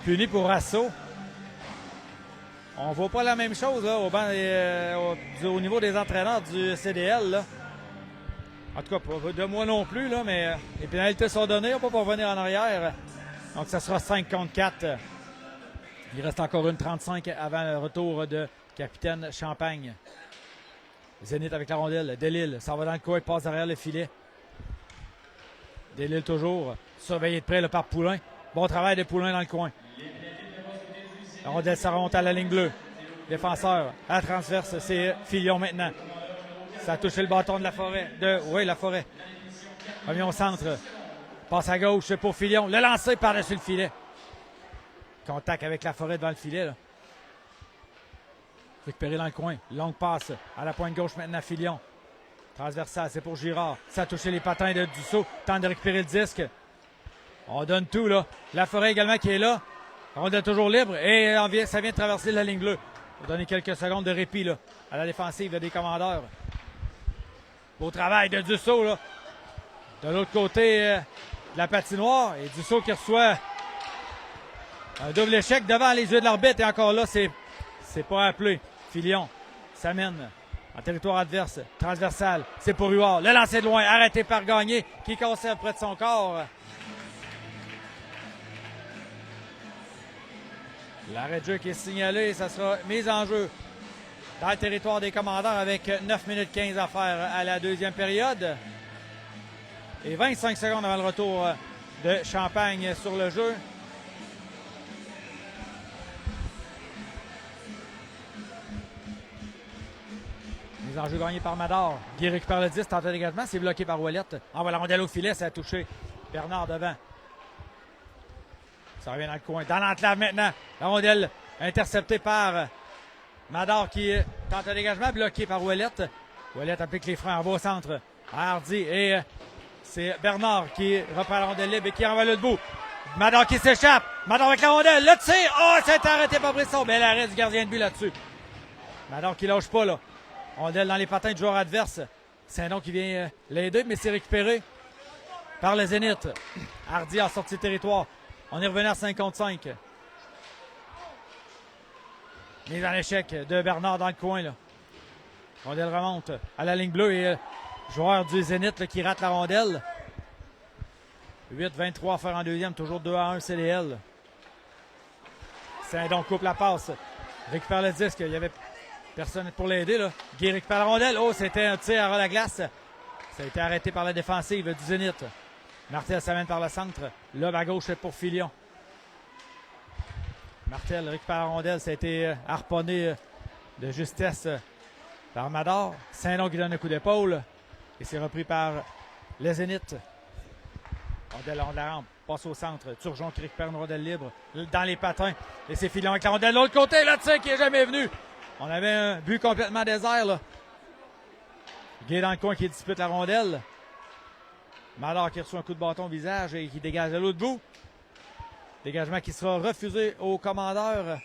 puni pour assaut. On ne voit pas la même chose là, au niveau des entraîneurs du CDL. Là. En tout cas, pas de moi non plus, là, mais les pénalités sont données. On ne peut pas revenir en arrière. Donc, ça sera 5 contre 4. Il reste encore une 35 avant le retour de capitaine Champagne. Zénith avec la rondelle. Delisle, ça va dans le coin, passe derrière le filet. Delisle toujours, surveillé de près là, par Poulain. Bon travail de Poulain dans le coin. La rondelle, ça remonte à la ligne bleue. Défenseur à la transverse, c'est Filion maintenant. Ça a touché le bâton de la forêt. Oui, la forêt. Revient au centre. Passe à gauche pour Filion. Le lancer par-dessus le filet. Contact avec la forêt devant le filet. Là. Récupéré dans le coin. Longue passe à la pointe gauche maintenant Filion. Transversal, c'est pour Girard. Ça a touché les patins de Dussault. Tente de récupérer le disque. On donne tout là. La forêt également qui est là. On est toujours libre et ça vient de traverser la ligne bleue. On va donner quelques secondes de répit là, à la défensive des commandeurs. Beau travail de Dussault là. De l'autre côté de la patinoire. Et Dussault qui reçoit un double échec devant les yeux de l'arbitre. Et encore là, c'est pas appelé. Filion s'amène en territoire adverse. Transversal, c'est pour Huard. Le lancer de loin, arrêté par Gagné qui conserve près de son corps. L'arrêt de jeu qui est signalé, ça sera mise en jeu dans le territoire des commandeurs avec 9 minutes 15 à faire à la deuxième période. Et 25 secondes avant le retour de Champagne sur le jeu. Mise en jeu gagnée par Mador. Guy récupère le 10, tente de dégagement, c'est bloqué par Ouellette. Envoie la rondelle au filet, ça a touché Bernard devant. Ça revient dans le coin. Dans l'enclave maintenant. La rondelle interceptée par Mador qui tente un dégagement, bloqué par Ouellette. Ouellette applique les freins en bas au centre. Hardy et c'est Bernard qui reprend la rondelle libre et qui renvoie le debout. Mador qui s'échappe. Mador avec la rondelle. Le tir. Oh, ça a été arrêté par Brisson. Bel arrêt du gardien de but là-dessus. Mador qui lâche pas là. Rondelle dans les patins du joueur adverse. Saint-Don qui vient l'aider, mais c'est récupéré par le Zénith. Hardy a sorti de territoire. On est revenu à 5 contre 5. Mise en échec de Bernard dans le coin. Là. Rondelle remonte à la ligne bleue et joueur du Zénith là, qui rate la rondelle. 8-23 à faire en deuxième. Toujours 2-1 CDL. Saint-Don coupe la passe. Récupère le disque. Il y avait personne pour l'aider. Guy récupère la rondelle. Oh, c'était un tir à la glace. Ça a été arrêté par la défensive du Zénith. Martel s'amène par le centre. Lobe à gauche pour Filion. Martel récupère la rondelle. Ça a été harponné de justesse par Mador. Saint-Don qui donne un coup d'épaule. Et c'est repris par le Zénith. Rondelle on la rampe. Passe au centre. Turgeon qui récupère une rondelle libre dans les patins. Et c'est Filion avec la rondelle de l'autre côté. Là, tu sais, qui n'est jamais venu. On avait un but complètement désert. Là. Guy dans le coin qui dispute la rondelle. Mador qui reçoit un coup de bâton au visage et qui dégage de l'autre bout. Dégagement qui sera refusé au commandeur.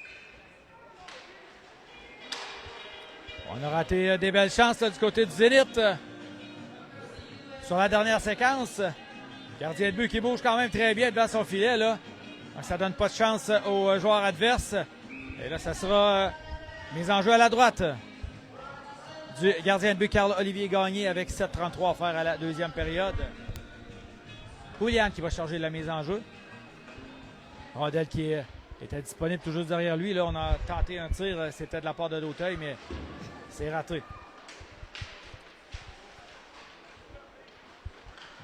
On a raté des belles chances là, du côté du Zénith. Sur la dernière séquence. Gardien de but qui bouge quand même très bien devant son filet. Là. Donc, ça donne pas de chance aux joueurs adverses. Et là, ça sera mise en jeu à la droite du gardien de but Carl-Olivier Gagné avec 7:33 à faire à la deuxième période. Boulian qui va charger la mise en jeu. Rondelle qui était disponible tout juste derrière lui. Là, on a tenté un tir. C'était de la part de Dauteuil, mais c'est raté.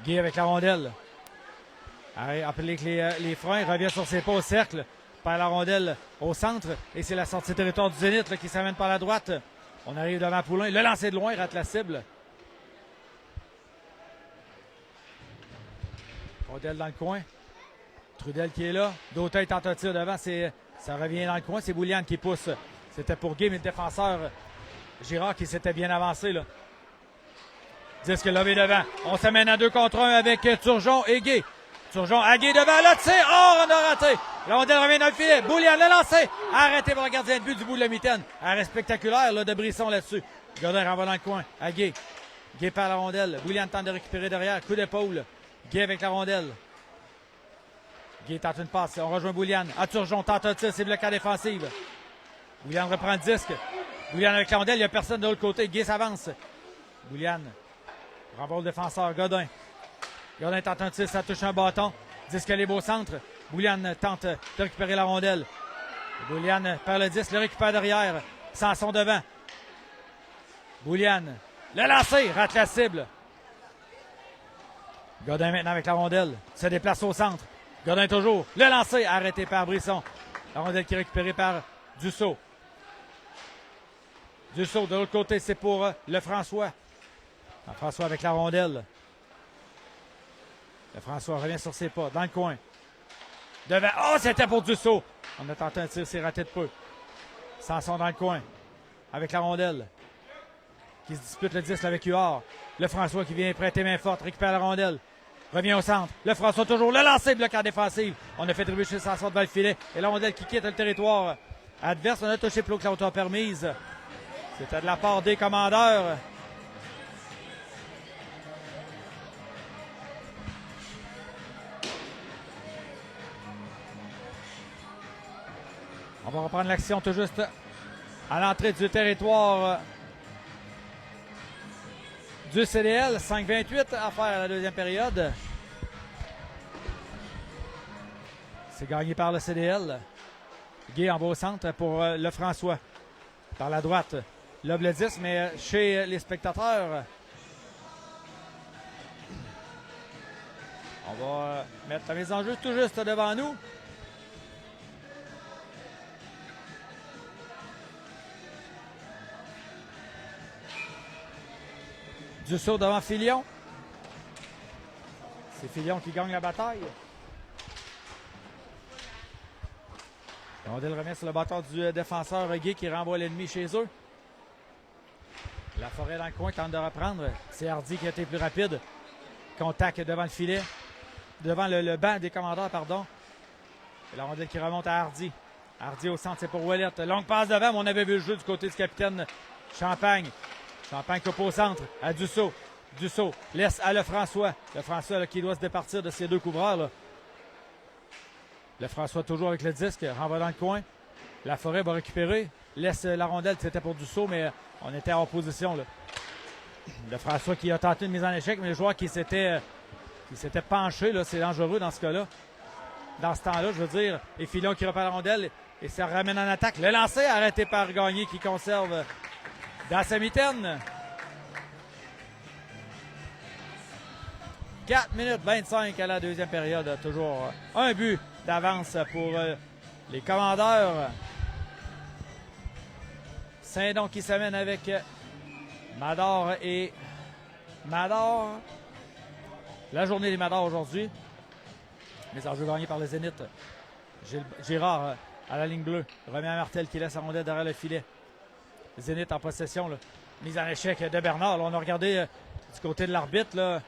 Guy avec la rondelle. Applique les freins. Revient sur ses pas au cercle. Perd la rondelle au centre. Et c'est la sortie de territoire du Zénith là, qui s'amène par la droite. On arrive devant Poulain. Le lancer de loin, il rate la cible. Rondelle dans le coin. Trudel qui est là. Dauteuil tente un tir devant. Ça revient dans le coin. C'est Boulian qui pousse. C'était pour Guy, mais le défenseur Girard qui s'était bien avancé. Là. Disque levé devant. On s'amène à 2 contre 1 avec Turgeon et Guy. Turgeon à Guy devant. Là, tir. Oh, on a raté. La rondelle revient dans le filet. Boulian le lancé. Arrêté par le gardien de but du bout de la mitaine. Arrêt spectaculaire là, de Brisson là-dessus. Godin renvoie dans le coin à Guy. Guy perd la rondelle. Boulian tente de récupérer derrière. Coup d'épaule. Guy avec la rondelle. Guy tente une passe. On rejoint Boulian. À Turgeon tente un tir. C'est bloqué à défensive. Boulian reprend le disque. Boulian avec la rondelle. Il n'y a personne de l'autre côté. Guy s'avance. Boulian renvoie le défenseur. Godin. Godin tente un tir. Ça touche un bâton. Disque libre au centre. Boulian tente de récupérer la rondelle. Boulian perd le disque. Le récupère derrière. Sanson devant. Boulian. Le lancer, rate la cible. Godin maintenant avec la rondelle. Se déplace au centre. Godin toujours. Le lancer, arrêté par Brisson. La rondelle qui est récupérée par Dussault. Dussault, de l'autre côté, c'est pour Lefrançois. Lefrançois avec la rondelle. Lefrançois revient sur ses pas, dans le coin. Devant. Oh, c'était pour Dussault. On a tenté un tir, c'est raté de peu. Sanson dans le coin. Avec la rondelle. Qui se dispute le 10 avec Huard. Lefrançois qui vient prêter main forte, récupère la rondelle. Revient au centre. Lefrançois toujours le lancer, bloc en défensive. On a fait trébucher Sanson devant le filet. Et la rondelle qui quitte le territoire adverse. On a touché plus haut que la hauteur permise. C'était de la part des commandeurs. On va reprendre l'action tout juste à l'entrée du territoire du CDL. 5-28 à faire à la deuxième période. C'est gagné par le CDL. Guy en bas au centre pour Lefrançois. Par la droite, lobe le 10, mais chez les spectateurs, on va mettre la mise en jeu tout juste devant nous. Dussault devant Filion. C'est Filion qui gagne la bataille. La rondelle remet sur le bâton du défenseur Guy qui renvoie l'ennemi chez eux. La Forêt dans le coin tente de reprendre. C'est Hardy qui a été plus rapide. Contact devant le filet. Devant le banc des commandeurs, pardon. Et la rondelle qui remonte à Hardy. Hardy au centre, c'est pour Ouellette. Longue passe devant, mais on avait vu le jeu du côté du capitaine Champagne. Champagne coupe au centre à Dussault. Dussault laisse à Lefrançois. Lefrançois là, qui doit se départir de ses deux couvreurs. Là. Lefrançois toujours avec le disque, renvoie dans le coin. La Forêt va récupérer. Laisse la rondelle, c'était pour Dussault, mais on était en opposition. Là. Lefrançois qui a tenté une mise en échec, mais le joueur qui s'était penché, là, c'est dangereux dans ce cas-là. Dans ce temps-là, je veux dire. Et Filion qui repère la rondelle et ça ramène en attaque. Le lancer arrêté par Gagné qui conserve dans sa mitaine. 4 minutes 25 à la deuxième période. Toujours un but d'avance pour les commandeurs. Saint-Don qui s'amène avec Mador et Mador. La journée des Madors aujourd'hui. Mais en jeu gagné par le Zénith. Girard à la ligne bleue. Remet à Martel qui laisse la rondelle derrière le filet. Zénith en possession. Là. Mise en échec de Bernard. Là, on a regardé du côté de l'arbitre. Là.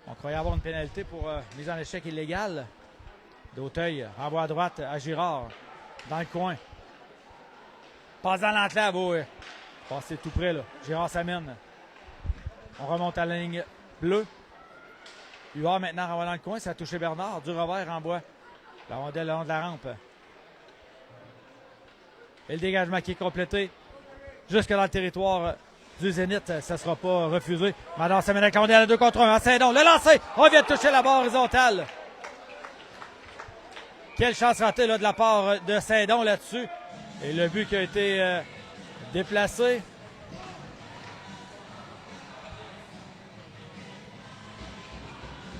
On croyait avoir une pénalité pour mise en échec illégale. D'Auteuil, renvoie à droite à Girard. Dans le coin. Passe dans l'enclave. Passé tout près. Là. Girard s'amène. On remonte à la ligne bleue. Huard maintenant renvoie dans le coin. Ça a touché Bernard. Du revers renvoie la rondelle le long de la rampe. Et le dégagement qui est complété jusque dans le territoire du Zénith. Ça ne sera pas refusé. Mador s'amène avec la rondelle à 2 contre 1. Saint-Don, le lancer. On vient de toucher la barre horizontale. Quelle chance ratée là, de la part de Saint-Don là-dessus. Et le but qui a été déplacé.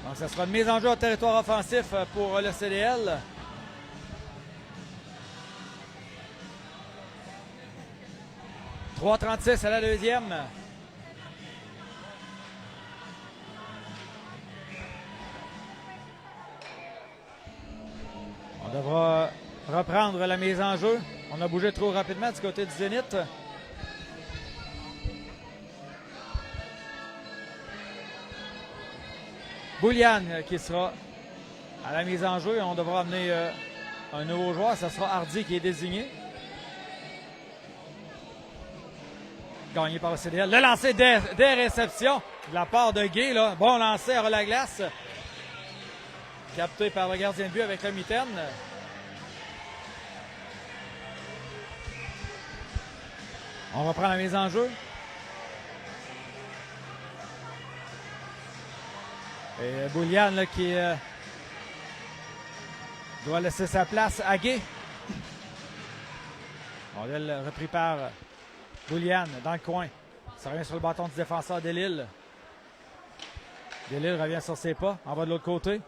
Donc, ça sera une mise en jeu au territoire offensif pour le CDL. « 3,36 à la deuxième. On devra reprendre la mise en jeu. On a bougé trop rapidement du côté du Zénith. Boulian qui sera à la mise en jeu. On devra amener un nouveau joueur. Ce sera Hardy qui est désigné. Gagné par le CDL. Le lancer des réceptions de la part de Guy. Là. Bon lancer à la glace. Capté par le gardien de but avec la mitaine. On va prendre la mise en jeu. Et Boulian là, qui doit laisser sa place à Guy. Rondelle repris par Boulian dans le coin. Ça revient sur le bâton du défenseur Delisle. Delisle revient sur ses pas, en bas de l'autre côté.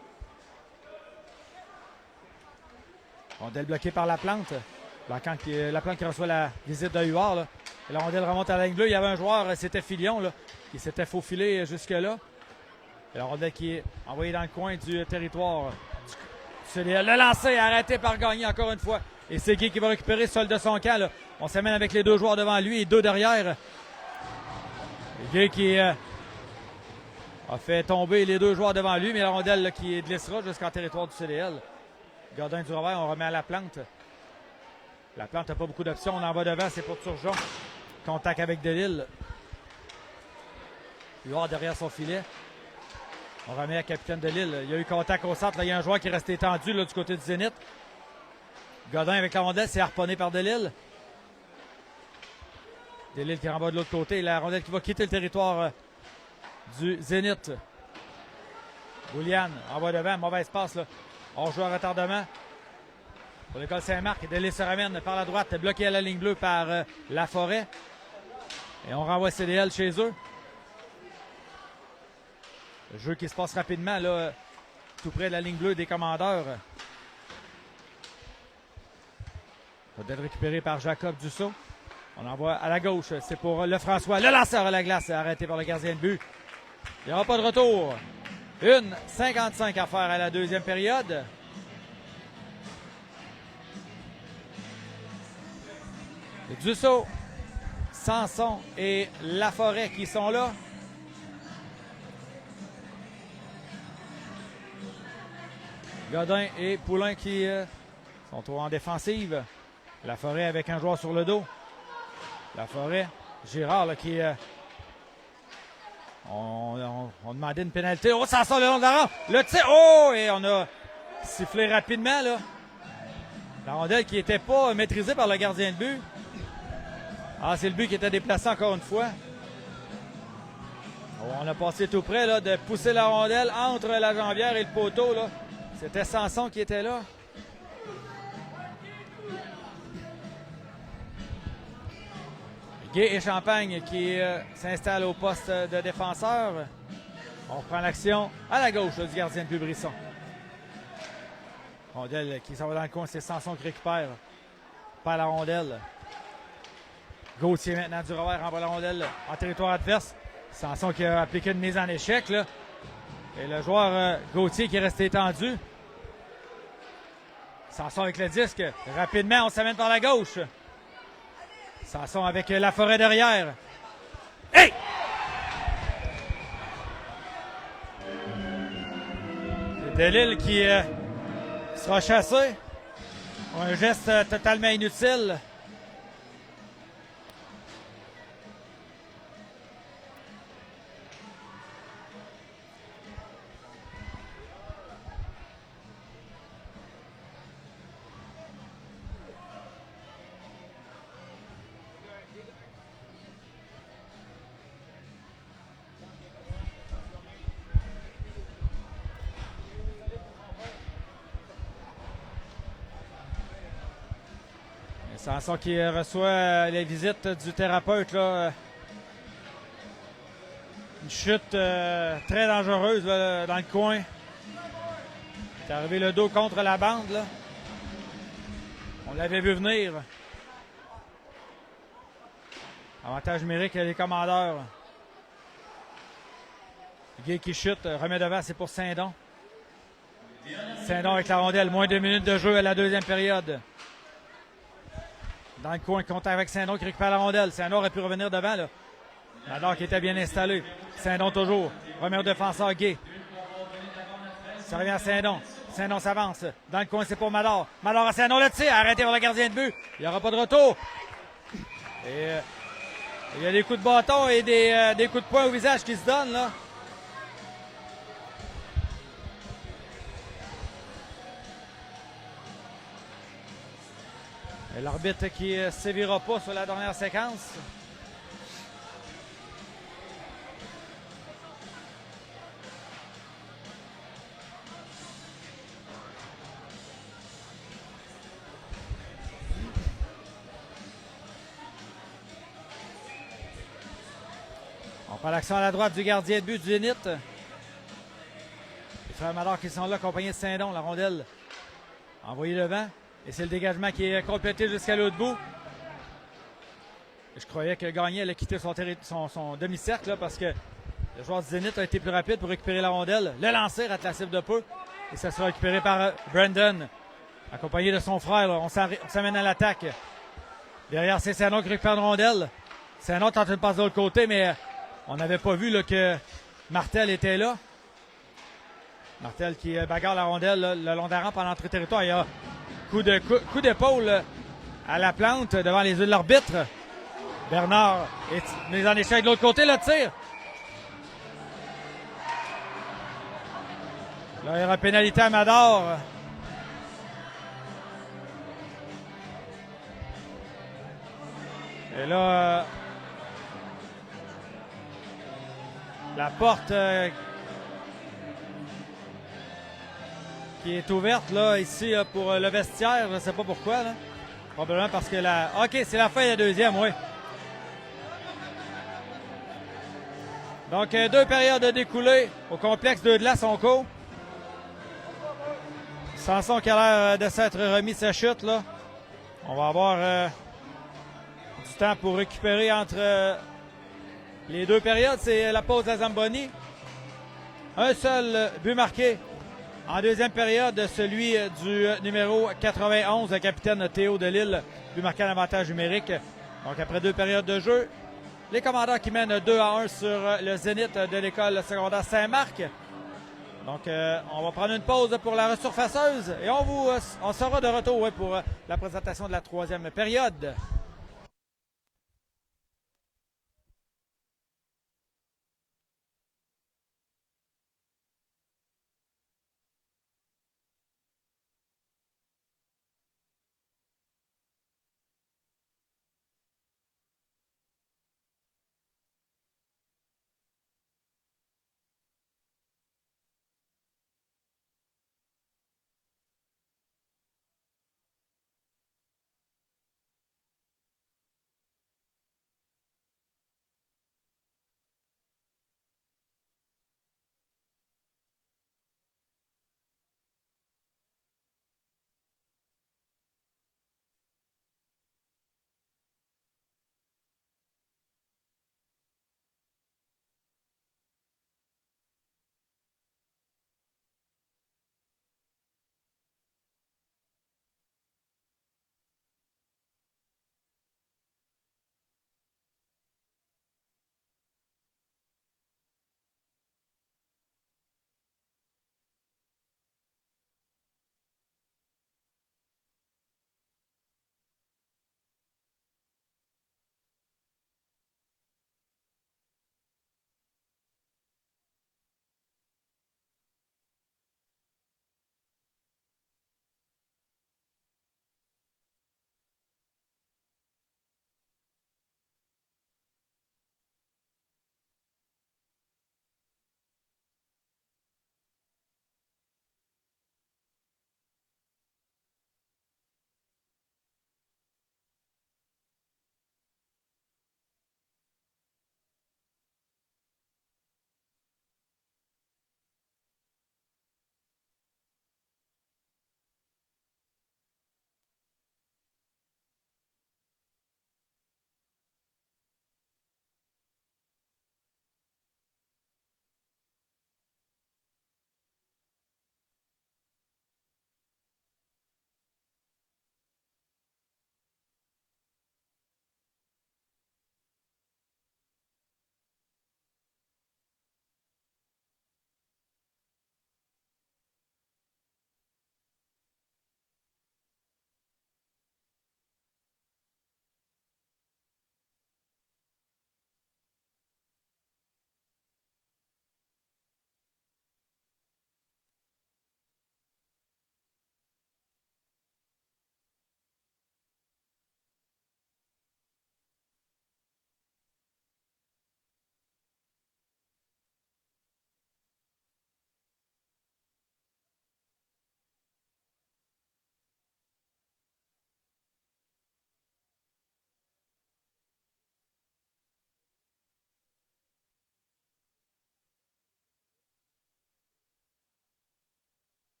Rondelle bloquée par Laplante. Laplante qui reçoit la visite de Huard. Là. Et la rondelle remonte à la ligne bleue. Il y avait un joueur, c'était Filion, là, qui s'était faufilé jusque-là. Et la rondelle qui est envoyée dans le coin du territoire. Le lancer arrêté par Gagné encore une fois. Et c'est Guy qui va récupérer seul de son camp. Là. On s'amène avec les deux joueurs devant lui et deux derrière. Guy qui a fait tomber les deux joueurs devant lui, mais la rondelle là, qui glissera jusqu'en territoire du CDL. Gardien du revers, on remet à Laplante. Laplante n'a pas beaucoup d'options. On en va devant, c'est pour Turgeon. Contact avec Delisle. Huard derrière son filet. On remet à capitaine Delisle. Il y a eu contact au centre. Là, il y a un joueur qui est resté tendu là, du côté du Zénith. Godin avec la rondelle, c'est harponné par Delisle. Delisle qui renvoie de l'autre côté. Et la rondelle qui va quitter le territoire du Zénith. Boulian envoie devant. Mauvaise passe. Là. On joue à retardement. Pour l'école Saint-Marc, Delisle se ramène par la droite, bloqué à la ligne bleue par Laforêt. Et on renvoie CDL chez eux. Le jeu qui se passe rapidement, là, tout près de la ligne bleue des commandeurs. Ça doit être récupéré par Jacob Dussault. On envoie à la gauche, c'est pour Lefrançois. Le lanceur à la glace, arrêté par le gardien de but. Il n'y aura pas de retour. 1:55 à faire à la deuxième période. Dussault, Sanson et Laforêt qui sont là. Godin et Poulain qui sont en défensive. Laforêt avec un joueur sur le dos. Laforêt, Girard là, qui... on demandait une pénalité. Oh, Sanson le long de la rampe. Le tir. Oh! Et on a sifflé rapidement. Là. La rondelle qui n'était pas maîtrisée par le gardien de but. Ah, c'est le but qui était déplacé encore une fois. Oh, on a passé tout près là, de pousser la rondelle entre la jambière et le poteau. Là. C'était Sanson qui était là. Gay et Champagne qui s'installe au poste de défenseur. On reprend l'action à la gauche là, du gardien de but Brisson. Rondelle qui s'en va dans le coin, c'est Sanson qui récupère. Pas la rondelle. Gauthier maintenant du revers envoie la rondelle en territoire adverse. Sanson qui a appliqué une mise en échec. Là. Et le joueur Gauthier qui est resté tendu. Sanson avec le disque. Rapidement, on s'amène par la gauche. Sanson avec Laforêt derrière. Hey! Delisle qui sera chassé. Un geste totalement inutile. Sanson qui reçoit les visites du thérapeute. Là. Une chute très dangereuse là, dans le coin. Il est arrivé le dos contre la bande. Là. On l'avait vu venir. Avantage numérique les commandeurs. Guy qui chute, remet devant, c'est pour Saint-Don. Saint-Don avec la rondelle, moins de 2 minutes de jeu à la deuxième période. Dans le coin, contact avec Saint-Don qui récupère la rondelle. Saint-Don aurait pu revenir devant. Là. Mador qui était bien installé. Saint-Don toujours. Premier au défenseur Gay. Ça revient à Saint-Don. Saint-Don s'avance. Dans le coin, c'est pour Mador. Mador à Saint-Don le tir. Arrêté par le gardien de but. Il n'y aura pas de retour. Et il y a des coups de bâton et des coups de poing au visage qui se donnent. Là. L'arbitre qui ne sévira pas sur la dernière séquence. prend l'action à la droite du gardien de but du Zénith. Les frères Mador qui sont là, accompagnés de Saint-Don. La rondelle envoyée devant. Et c'est le dégagement qui est complété jusqu'à l'autre bout. Je croyais que Gagné allait quitter son demi-cercle là, parce que le joueur du Zénith a été plus rapide pour récupérer la rondelle. Le lancer rate la cible de peu. Et ça sera récupéré par Brandon, accompagné de son frère. Là. On s'amène à l'attaque. Derrière, c'est Saint-Don qui récupère une rondelle. Saint-Don tente une passe de l'autre côté, mais on n'avait pas vu là, que Martel était là. Martel qui bagarre la rondelle là, le long de la rampe en entrée territoire. Il y a coup d'épaule à la plante devant les yeux de l'arbitre. Bernard est mis en échec de l'autre côté, le tir. Là, il y aura pénalité à Mador. Et là, la porte qui est ouverte là ici pour le vestiaire. Je ne sais pas pourquoi. Là. Probablement parce que la... OK, c'est la fin de la deuxième, oui. Donc, 2 périodes découlées au complexe 2 de la son cours. Sanson qui a l'air de s'être remis sa chute, là. On va avoir du temps pour récupérer entre les 2 périodes. C'est la pause de Zamboni. Un seul but marqué en deuxième période, celui du numéro 91, le capitaine Théo Delisle, but marqué en avantage numérique. Donc, après 2 périodes de jeu, les commandants qui mènent 2-1 sur le Zénith de l'école secondaire Saint-Marc. Donc, on va prendre une pause pour la resurfaceuse et on sera de retour pour la présentation de la 3e période.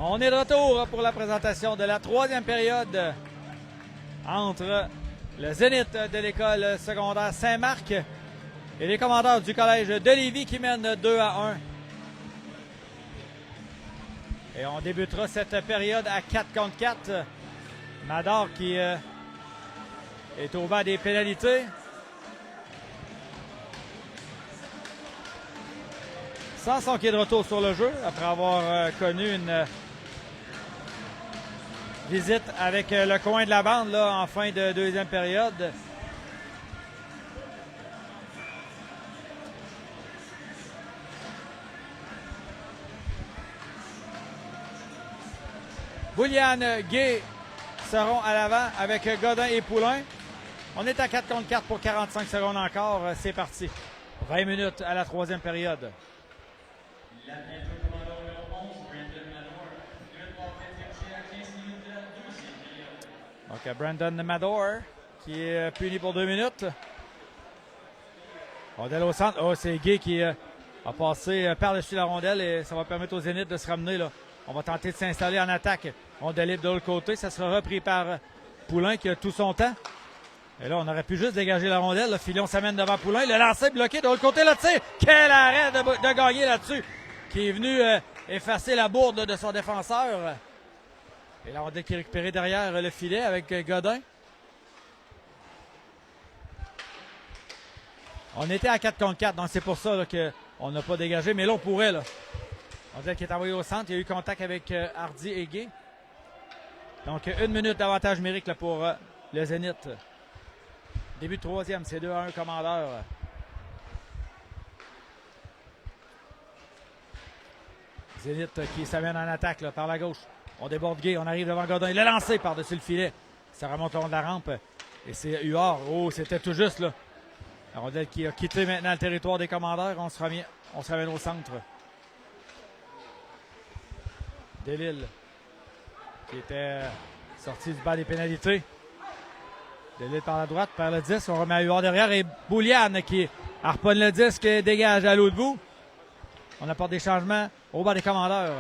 On est de retour pour la présentation de la troisième période entre le Zénith de l'école secondaire Saint-Marc et les commandeurs du collège de Lévis qui mènent 2-1. Et on débutera cette période à 4 contre 4. Mador qui est au bas des pénalités. Sanson qui est de retour sur le jeu après avoir connu une visite avec le coin de la bande là, en fin de deuxième période. Bouliane, Gay seront à l'avant avec Godin et Poulain. On est à 4 contre 4 pour 45 secondes encore. C'est parti. 20 minutes à la troisième période. Donc, Brandon Mador qui est puni pour 2 minutes. Rondelle au centre. Oh, c'est Gay qui a passé par-dessus la rondelle et ça va permettre aux Zénith de se ramener là. On va tenter de s'installer en attaque. Rondelle libre de l'autre côté. Ça sera repris par Poulain qui a tout son temps. Et là, on aurait pu juste dégager la rondelle. Le Filion s'amène devant Poulain. Le lancer bloqué de l'autre côté. Le tir. Quel arrêt de gagner là-dessus. Qui est venu effacer la bourde de son défenseur. Et la rondelle qui est récupérée derrière le filet avec Godin. On était à 4 contre 4, donc c'est pour ça qu'on n'a pas dégagé. Mais là, on pourrait. Là. Rondelle qui est envoyé au centre. Il y a eu contact avec Hardy et Gay. Donc, 1 minute d'avantage numérique là, pour le Zénith. Début de troisième, c'est 2-1 commandeur. Zénith qui s'amène en attaque là, par la gauche. On déborde Gay, on arrive devant Godin. Il est lancé par-dessus le filet. Ça remonte le long de la rampe. Et c'est Huard. Oh, c'était tout juste là. La rondelle qui a quitté maintenant le territoire des commandeurs. On se ramène au centre. Delille qui était sorti du bas des pénalités. Delille par la droite, par le 10. On remet à Huard derrière. Et Bouliane qui harponne le disque et dégage à l'autre bout. On apporte des changements au bas des commandeurs.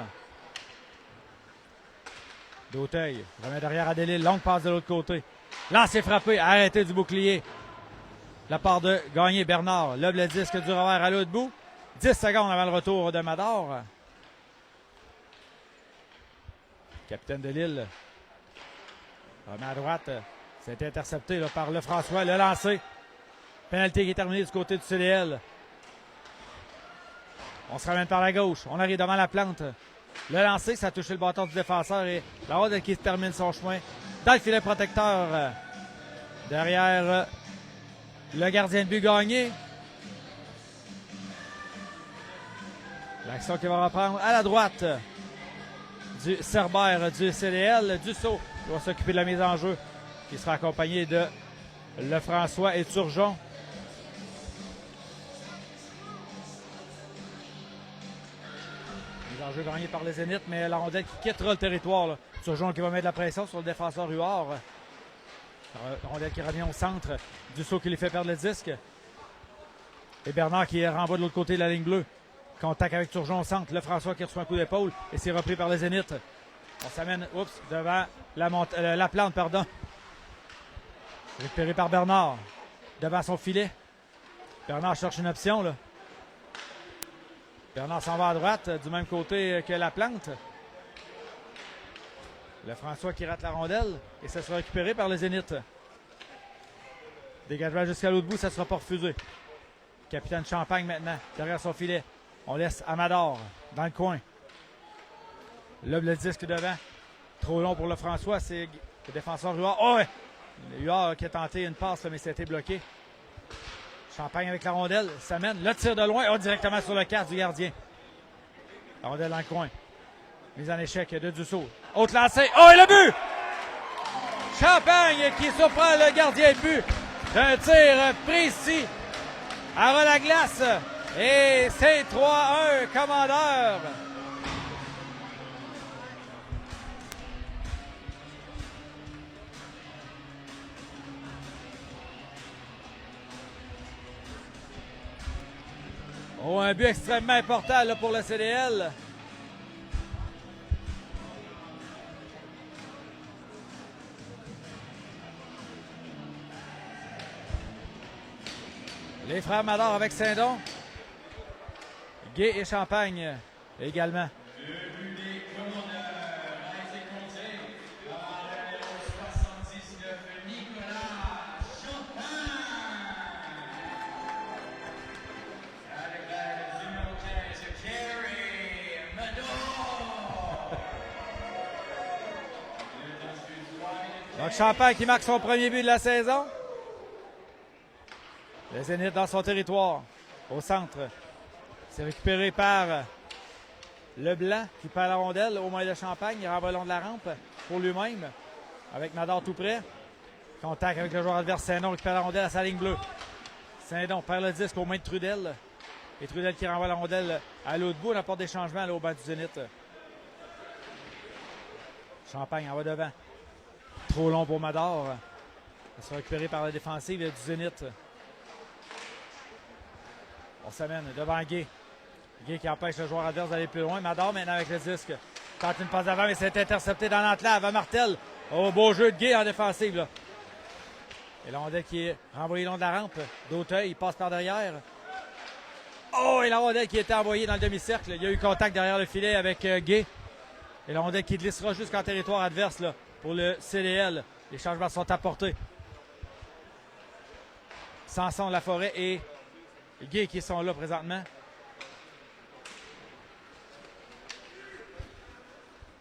D'Auteuil remet derrière à Delille. Longue passe de l'autre côté. Lancé frappé. Arrêté du bouclier. La part de Gagné Bernard. Lève le disque du revers à l'autre bout. 10 secondes avant le retour de Mador. Capitaine de Lille. Remet à droite. C'est intercepté là, par Lefrançois. Le lancer. Pénalité qui est terminée du côté du CDL. On se ramène par la gauche. On arrive devant la plante. Le lancer, ça a touché le bâton du défenseur et la rondelle qui termine son chemin dans le filet protecteur. Derrière le gardien de but Gagné. L'action qui va reprendre à la droite du Cerbère du CDL. Dussault qui va s'occuper de la mise en jeu, qui sera accompagné de Lefrançois et Turgeon. Mise en jeu gagnée par les Zénith, mais la rondelle qui quittera le territoire. Là. Turgeon qui va mettre de la pression sur le défenseur Huard. La rondelle qui revient au centre. Dussault qui lui fait perdre le disque. Et Bernard qui renvoie de l'autre côté de la ligne bleue. Contact avec Turgeon au centre. Lefrançois qui reçoit un coup d'épaule et c'est repris par les Zénith. On s'amène devant la plante, pardon. Récupéré par Bernard. Devant son filet. Bernard cherche une option. Là. Bernard s'en va à droite, du même côté que la plante. Lefrançois qui rate la rondelle et ça sera récupéré par les Zénith. Dégagement jusqu'à l'autre bout, ça ne sera pas refusé. Capitaine Champagne maintenant, derrière son filet. On laisse Amador dans le coin. Là, le disque devant. Trop long pour Lefrançois, c'est le défenseur Huard. Oh ouais! Huard qui a tenté une passe, mais c'était bloqué. Champagne avec la rondelle, ça mène. Le tir de loin, oh, directement sur le casque du gardien. La rondelle dans le coin. Mise en échec de Dussault. Autre lancé. Oh, et le but! Champagne qui surprend le gardien de but d'un tir précis à ras la glace. Et c'est 3-1, commandeur. Oh, un but extrêmement important là, pour le CDL. Les frères Mador avec Saint-Don. Gay et Champagne également. Donc Champagne qui marque son premier but de la saison. Le Zénith dans son territoire, au centre. C'est récupéré par Leblanc qui perd la rondelle au moins de Champagne. Il renvoie le long de la rampe pour lui-même. Avec Mador tout près. Contact avec le joueur adverse. Saint-Don récupère la rondelle à sa ligne bleue. Saint-Don perd le disque aux mains de Trudel. Et Trudel qui renvoie la rondelle à l'autre bout. On apporte des changements là, au banc du Zénith. Champagne en va devant. Trop long pour Mador. Il sera récupéré par la défensive du Zénith. On s'amène devant Gay. Gay qui empêche le joueur adverse d'aller plus loin. Mador maintenant avec le disque. Tente une passe d'avant, mais c'est intercepté dans l'entlave à Martel. Oh, beau jeu de Gay en défensive. Là. Et la rondelle qui est renvoyée long de la rampe. D'Auteuil, il passe par derrière. Oh, et la rondelle qui était envoyée dans le demi-cercle. Il y a eu contact derrière le filet avec Gay. Et la rondelle qui glissera jusqu'en territoire adverse là, pour le CDL. Les changements sont apportés. Samson, Laforêt et Gay qui sont là présentement.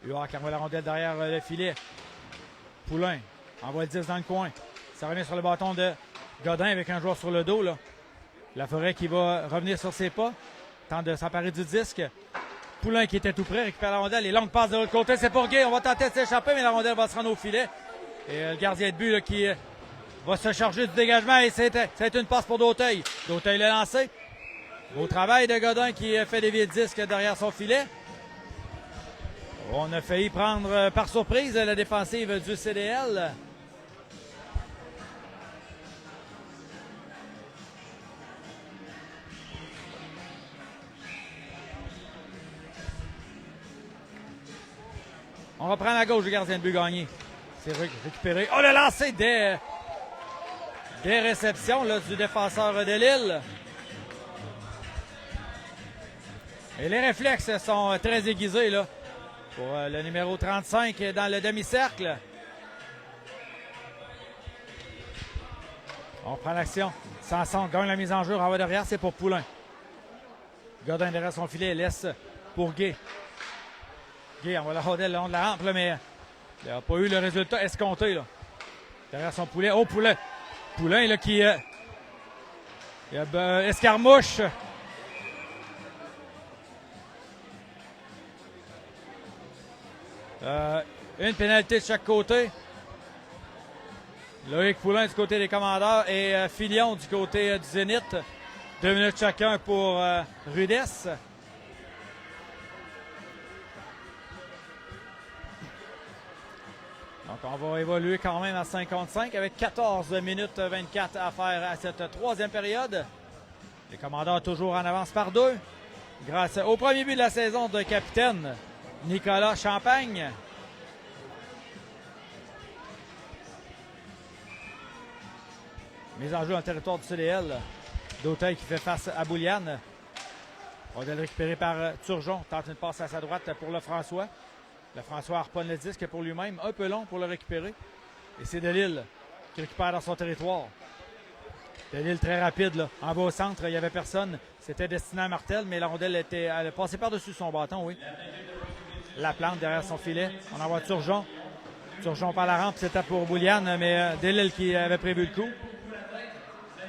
Huard qui envoie la rondelle derrière le filet. Poulain envoie le 10 dans le coin. Ça revient sur le bâton de Godin avec un joueur sur le dos. Là. Laforêt qui va revenir sur ses pas. Tente de s'emparer du disque. Poulain qui était tout près récupère la rondelle. Les longues passes de l'autre côté. C'est pour Gay. On va tenter de s'échapper, mais la rondelle va se rendre au filet. Et le gardien de but là, qui va se charger du dégagement. Et c'est une passe pour D'Auteuil. D'Auteuil l'a lancé. Beau travail de Godin qui fait dévier le disque derrière son filet. On a failli prendre par surprise la défensive du CDL. On reprend à gauche le gardien de but gagné. C'est récupéré. Oh, le lancer des réceptions là, du défenseur de Lille. Et les réflexes sont très aiguisés là, pour le numéro 35 dans le demi-cercle. On prend l'action. Samson gagne la mise en jeu. Renvoie derrière, c'est pour Poulain. Godin derrière son filet, laisse pour Gay. Gay envoie la rondelle le long de la rampe, là, mais il n'a pas eu le résultat escompté. Là. Derrière son poulet. Oh, Poulain. Poulain là, qui escarmouche. Une pénalité de chaque côté. Loïc Poulain du côté des commandeurs et Filion du côté du Zénith. 2 minutes chacun pour Rudesse. Donc on va évoluer quand même à 55 avec 14 minutes 24 à faire à cette troisième période. Les commandeurs toujours en avance par 2. Grâce au premier but de la saison de capitaine Nicolas Champagne. Mise en jeu en territoire du CDL. D'Auteuil qui fait face à Bouliane. On va le récupérer par Turgeon. Tente une passe à sa droite pour Lefrançois. Lefrançois harponne le disque pour lui-même. Un peu long pour le récupérer. Et c'est Delisle qui récupère dans son territoire. Delisle très rapide. Là. En bas au centre, il n'y avait personne. C'était destiné à Martel, mais la rondelle elle passait par-dessus son bâton, oui. La plante derrière son filet. On envoie Turgeon. Turgeon par la rampe, c'était pour Bouliane, mais Delisle qui avait prévu le coup.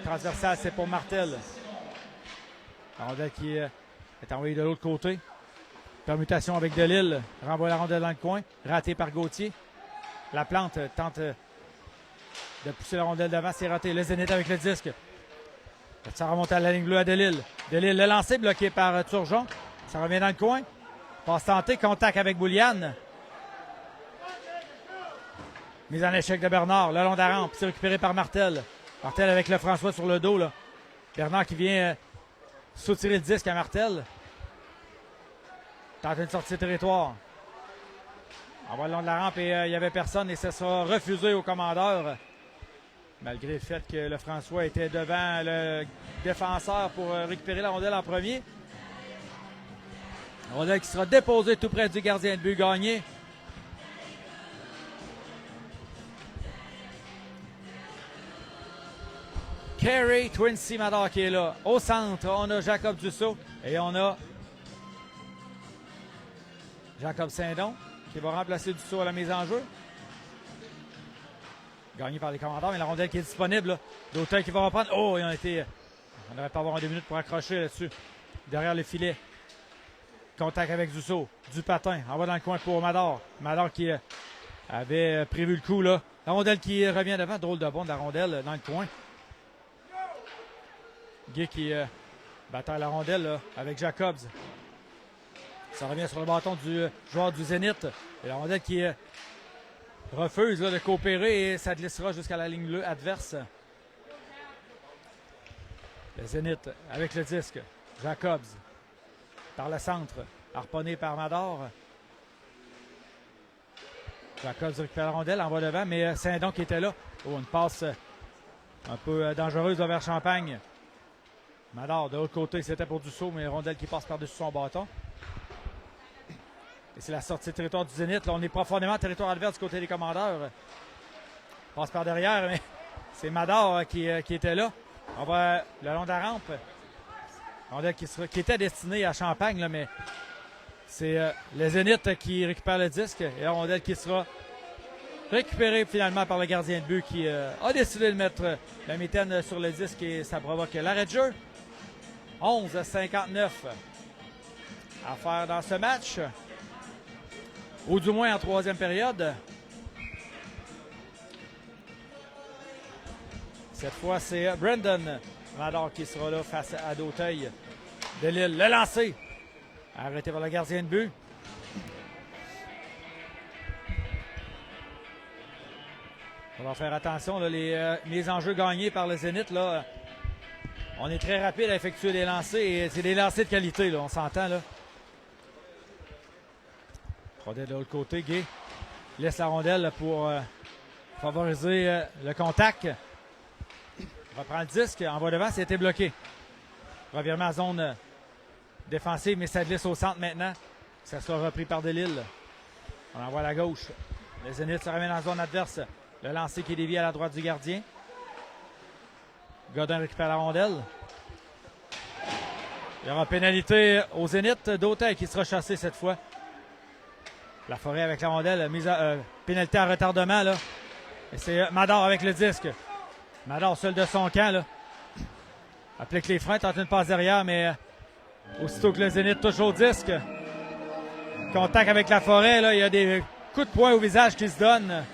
Transversal, c'est pour Martel. La rondelle qui est envoyée de l'autre côté. Permutation avec Delisle. Renvoie la rondelle dans le coin. Raté par Gauthier. La plante tente de pousser la rondelle devant. C'est raté. Le Zénith avec le disque. Ça remonte à la ligne bleue à Delisle. Delisle le lancé bloqué par Turgeon. Ça revient dans le coin. Passe tentée. Contact avec Bouliane. Mise en échec de Bernard. Le long de la rampe. C'est récupéré par Martel. Martel avec Lefrançois sur le dos. Là. Bernard qui vient soutirer le disque à Martel. Tente une sortie de territoire. On va le long de la rampe et il n'y avait personne et ça sera refusé au commandeur. Malgré le fait que le François était devant le défenseur pour récupérer la rondelle en premier. La rondelle qui sera déposée tout près du gardien de but Gagné. Carey Twincy Mador qui est là. Au centre, on a Jacob Dussault et on a Jacob Saint-Don qui va remplacer Dussault à la mise en jeu. Gagné par les commandants, mais la rondelle qui est disponible. D'Auteuil qui va reprendre. Oh, on n'aurait pas avoir 2 minutes pour accrocher là-dessus. Derrière le filet. Contact avec Dussault. Du patin. Envoie dans le coin pour Mador. Mador qui avait prévu le coup là. La rondelle qui revient devant. Drôle de bond de la rondelle dans le coin. Guy qui bataille la rondelle là, avec Jacobs. Ça revient sur le bâton du joueur du Zénith. Et la rondelle qui refuse là, de coopérer et ça glissera jusqu'à la ligne bleue adverse. Le Zénith avec le disque. Jacobs par le centre. Harponné par Mador. Jacobs récupère la rondelle, envoie devant, mais Saint-Don qui était là. Oh, une passe un peu dangereuse vers Champagne. Mador de l'autre côté, c'était pour Dussault, mais rondelle qui passe par-dessus son bâton. Et c'est la sortie de territoire du Zénith. Là, on est profondément en territoire adverse du côté des commandeurs. Passe par derrière, mais c'est Mador qui était là. On va le long de la rampe. Rondelle qui était destinée à Champagne, là, mais c'est le Zénith qui récupère le disque. Et la rondelle qui sera récupérée finalement par le gardien de but qui a décidé de mettre la mitaine sur le disque et ça provoque l'arrêt de jeu. 11-59 à faire dans ce match. Ou du moins en troisième période. Cette fois, c'est Brendan Mador qui sera là face à d'Auteuil de Lille. Le lancer. Arrêté par le gardien de but. On va faire attention. Là, les enjeux gagnés par le Zénith. Là, on est très rapide à effectuer des lancers. Et c'est des lancers de qualité. Là, on s'entend. Là. Rondelle de l'autre côté, Gay laisse la rondelle pour favoriser le contact. On reprend le disque, envoie devant, c'était bloqué. Revirement à zone défensive, mais ça glisse au centre maintenant. Ça sera repris par Delisle. On envoie à la gauche. Le Zénith se ramène en zone adverse. Le lancer qui est dévié à la droite du gardien. Godin récupère la rondelle. Il y aura pénalité au Zénith. D'Auteuil qui sera chassé cette fois. La Forêt avec la rondelle, pénalité à retardement. Là. Et c'est Mador avec le disque. Mador seul de son camp. Là. Applique les freins, tente une passe derrière, mais aussitôt que le Zénith touche au disque. Contact avec la Forêt, là, il y a des coups de poing au visage qui se donnent.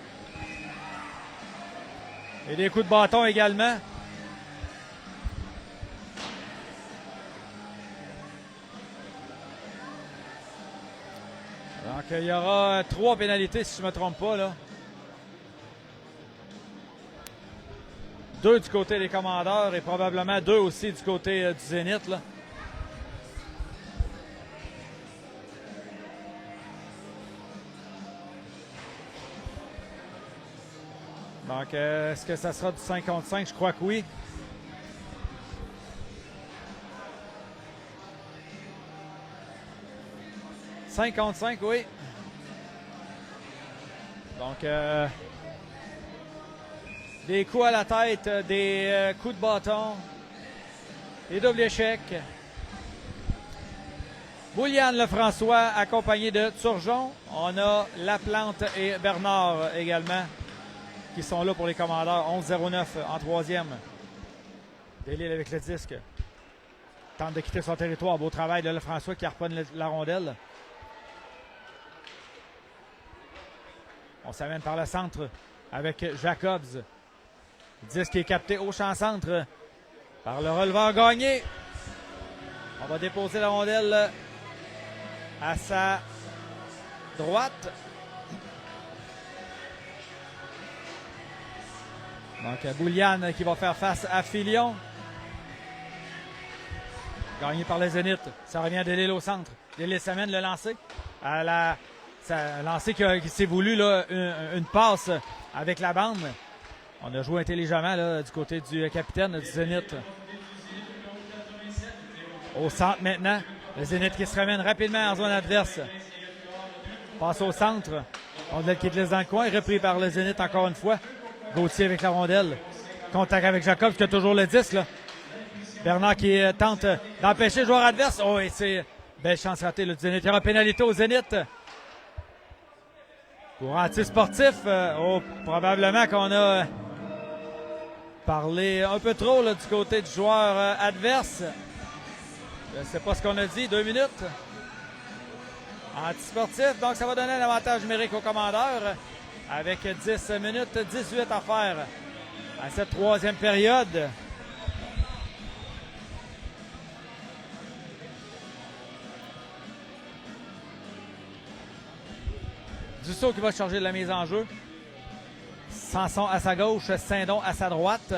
Et des coups de bâton également. Donc, il y aura 3 pénalités, si je ne me trompe pas. Là. 2 du côté des commandeurs et probablement 2 aussi du côté du Zénith. Là. Donc, est-ce que ça sera du 5 contre 5? Je crois que oui. « 5 contre 5, oui. Donc, des coups à la tête, des coups de bâton, des doubles échecs. Bouliane Lefrançois, accompagné de Turgeon. On a Laplante et Bernard également, qui sont là pour les commandeurs. 11-09 en troisième. Delisle avec le disque. Tente de quitter son territoire. Beau travail de Lefrançois qui harponne la rondelle. On s'amène par le centre avec Jacobs. Disque qui est capté au champ centre par le releveur Gagné. On va déposer la rondelle à sa droite. Donc Bouliane qui va faire face à Filion. Gagné par le Zénith. Ça revient à Delisle au centre. Delisle s'amène le lancer à la... Ça, un lancer qui s'est voulu, là, une passe avec la bande. On a joué intelligemment là, du côté du capitaine du Zénith. Au centre maintenant. Le Zénith qui se ramène rapidement en zone adverse. Passe au centre. Rondelle qui glisse dans le coin. Repris par le Zénith encore une fois. Gauthier avec la rondelle. Contact avec Jacob qui a toujours le 10 là. Bernard qui tente d'empêcher le joueur adverse. Oh, et c'est belle chance ratée le Zénith. Il y aura pénalité au Zénith. Pour anti-sportif. Probablement qu'on a parlé un peu trop là, du côté du joueur adverse. Je ne sais pas ce qu'on a dit. 2 minutes. Antisportif. Donc, ça va donner un avantage numérique au commandeur. Avec 10 minutes 18 à faire à cette troisième période. Dussault qui va charger de la mise en jeu. Sanson à sa gauche, Saint-Don à sa droite.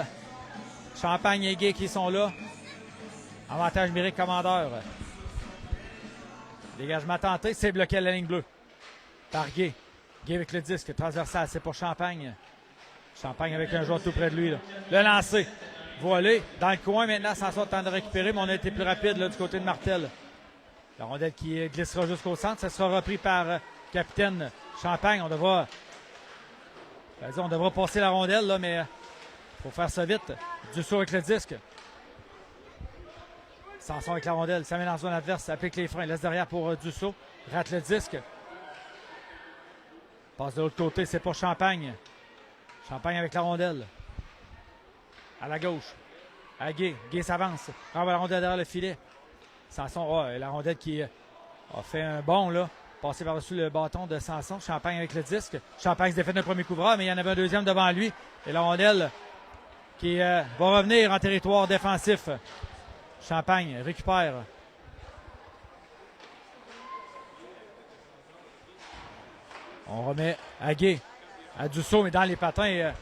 Champagne et Gay qui sont là. Avantage numérique commandeur. Dégagement tenté, c'est bloqué à la ligne bleue. Par Gay. Gay avec le disque, transversal, c'est pour Champagne. Champagne avec un joueur tout près de lui. Là. Le lancer. Voilé. Dans le coin maintenant, Sanson tente de récupérer, mais on a été plus rapide là, du côté de Martel. La rondelle qui glissera jusqu'au centre. Ça sera repris par capitaine Champagne. On devra passer la rondelle, là, mais il faut faire ça vite. Dussault avec le disque. Sanson avec la rondelle. Ça met dans la zone adverse. Applique les freins. Laisse derrière pour Dussault. Rate le disque. Passe de l'autre côté. C'est pour Champagne. Champagne avec la rondelle. À la gauche. À Gay. Gay s'avance. Renvoie la rondelle derrière le filet. Sanson, la rondelle qui a fait un bond, là. Passé par-dessus le bâton de Sanson. Champagne avec le disque. Champagne se défait d'un premier couvreur, mais il y en avait un deuxième devant lui. Et la rondelle qui va revenir en territoire défensif. Champagne récupère. On remet à Gay. À Dussault, mais dans les patins.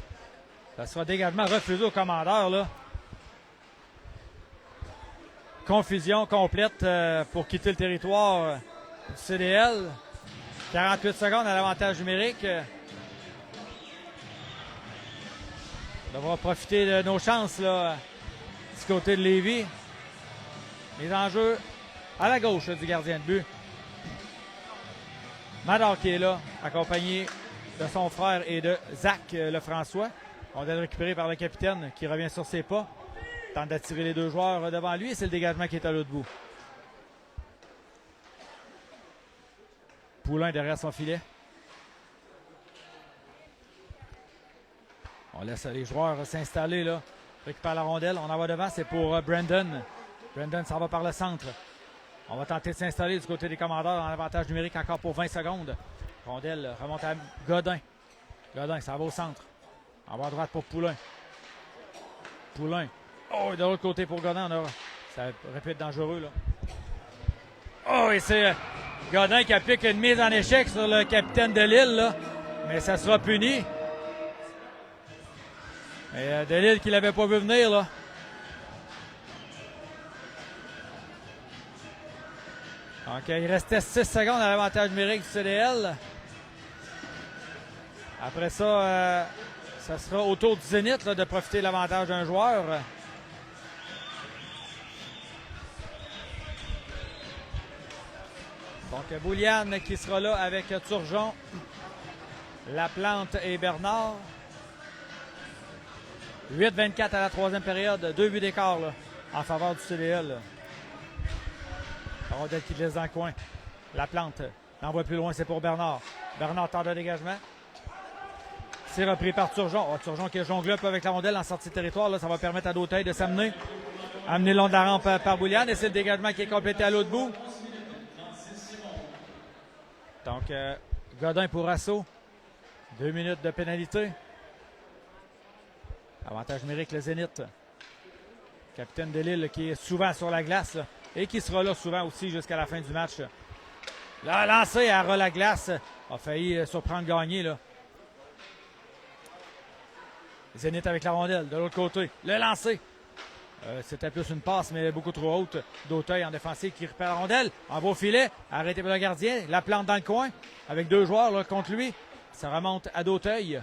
Ça sera dégagement refusé au commandeur, là. Confusion complète pour quitter le territoire du CDL. 48 secondes à l'avantage numérique. On devra profiter de nos chances là, du côté de Lévis. Les enjeux à la gauche du gardien de but. Mador qui est là, accompagné de son frère et de Zach Lefrançois. On doit le récupérer par le capitaine qui revient sur ses pas. Tente d'attirer les deux joueurs devant lui et c'est le dégagement qui est à l'autre bout. Poulain derrière son filet. On laisse les joueurs s'installer là. Récupère la rondelle. On en va devant. C'est pour Brandon. Brandon s'en va par le centre. On va tenter de s'installer du côté des commandeurs en avantage numérique encore pour 20 secondes. Rondelle remonte à Godin. Godin, ça va au centre. En bas à droite pour Poulain. Poulain. Oh, de l'autre côté pour Godin. Ça répète dangereux là. Oh, et c'est Godin qui applique une mise en échec sur le capitaine de Lille, là. Mais ça sera puni. Mais de Lille qui ne l'avait pas vu venir, là. Donc, il restait 6 secondes à l'avantage numérique du CDL. Après ça, ça sera au tour du Zénith là, de profiter de l'avantage d'un joueur. Donc, Bouliane qui sera là avec Turgeon, Laplante et Bernard. 8-24 à la troisième période. 2 buts d'écart en faveur du CDL. La rondelle qui laisse dans le coin. Laplante l'envoie plus loin, c'est pour Bernard. Bernard tente de dégagement. C'est repris par Turgeon. Oh, Turgeon qui a jonglé un peu avec la rondelle en sortie de territoire. Là, ça va permettre à Dauteil de s'amener. Amener le long de la rampe par Bouliane. Et c'est le dégagement qui est complété à l'autre bout. Donc, Godin pour assaut. 2 minutes de pénalité. Avantage numérique, le Zénith. Capitaine de Lille qui est souvent sur la glace là, et qui sera là souvent aussi jusqu'à la fin du match. Là, lancé à ras la glace. A failli surprendre Gagné. Là. Zénith avec la rondelle de l'autre côté. Le lancer. C'était plus une passe, mais beaucoup trop haute. Dauteil en défensif qui récupère la rondelle. En beau filet. Arrêté par le gardien. La plante dans le coin. Avec 2 joueurs là, contre lui. Ça remonte à Dauteil.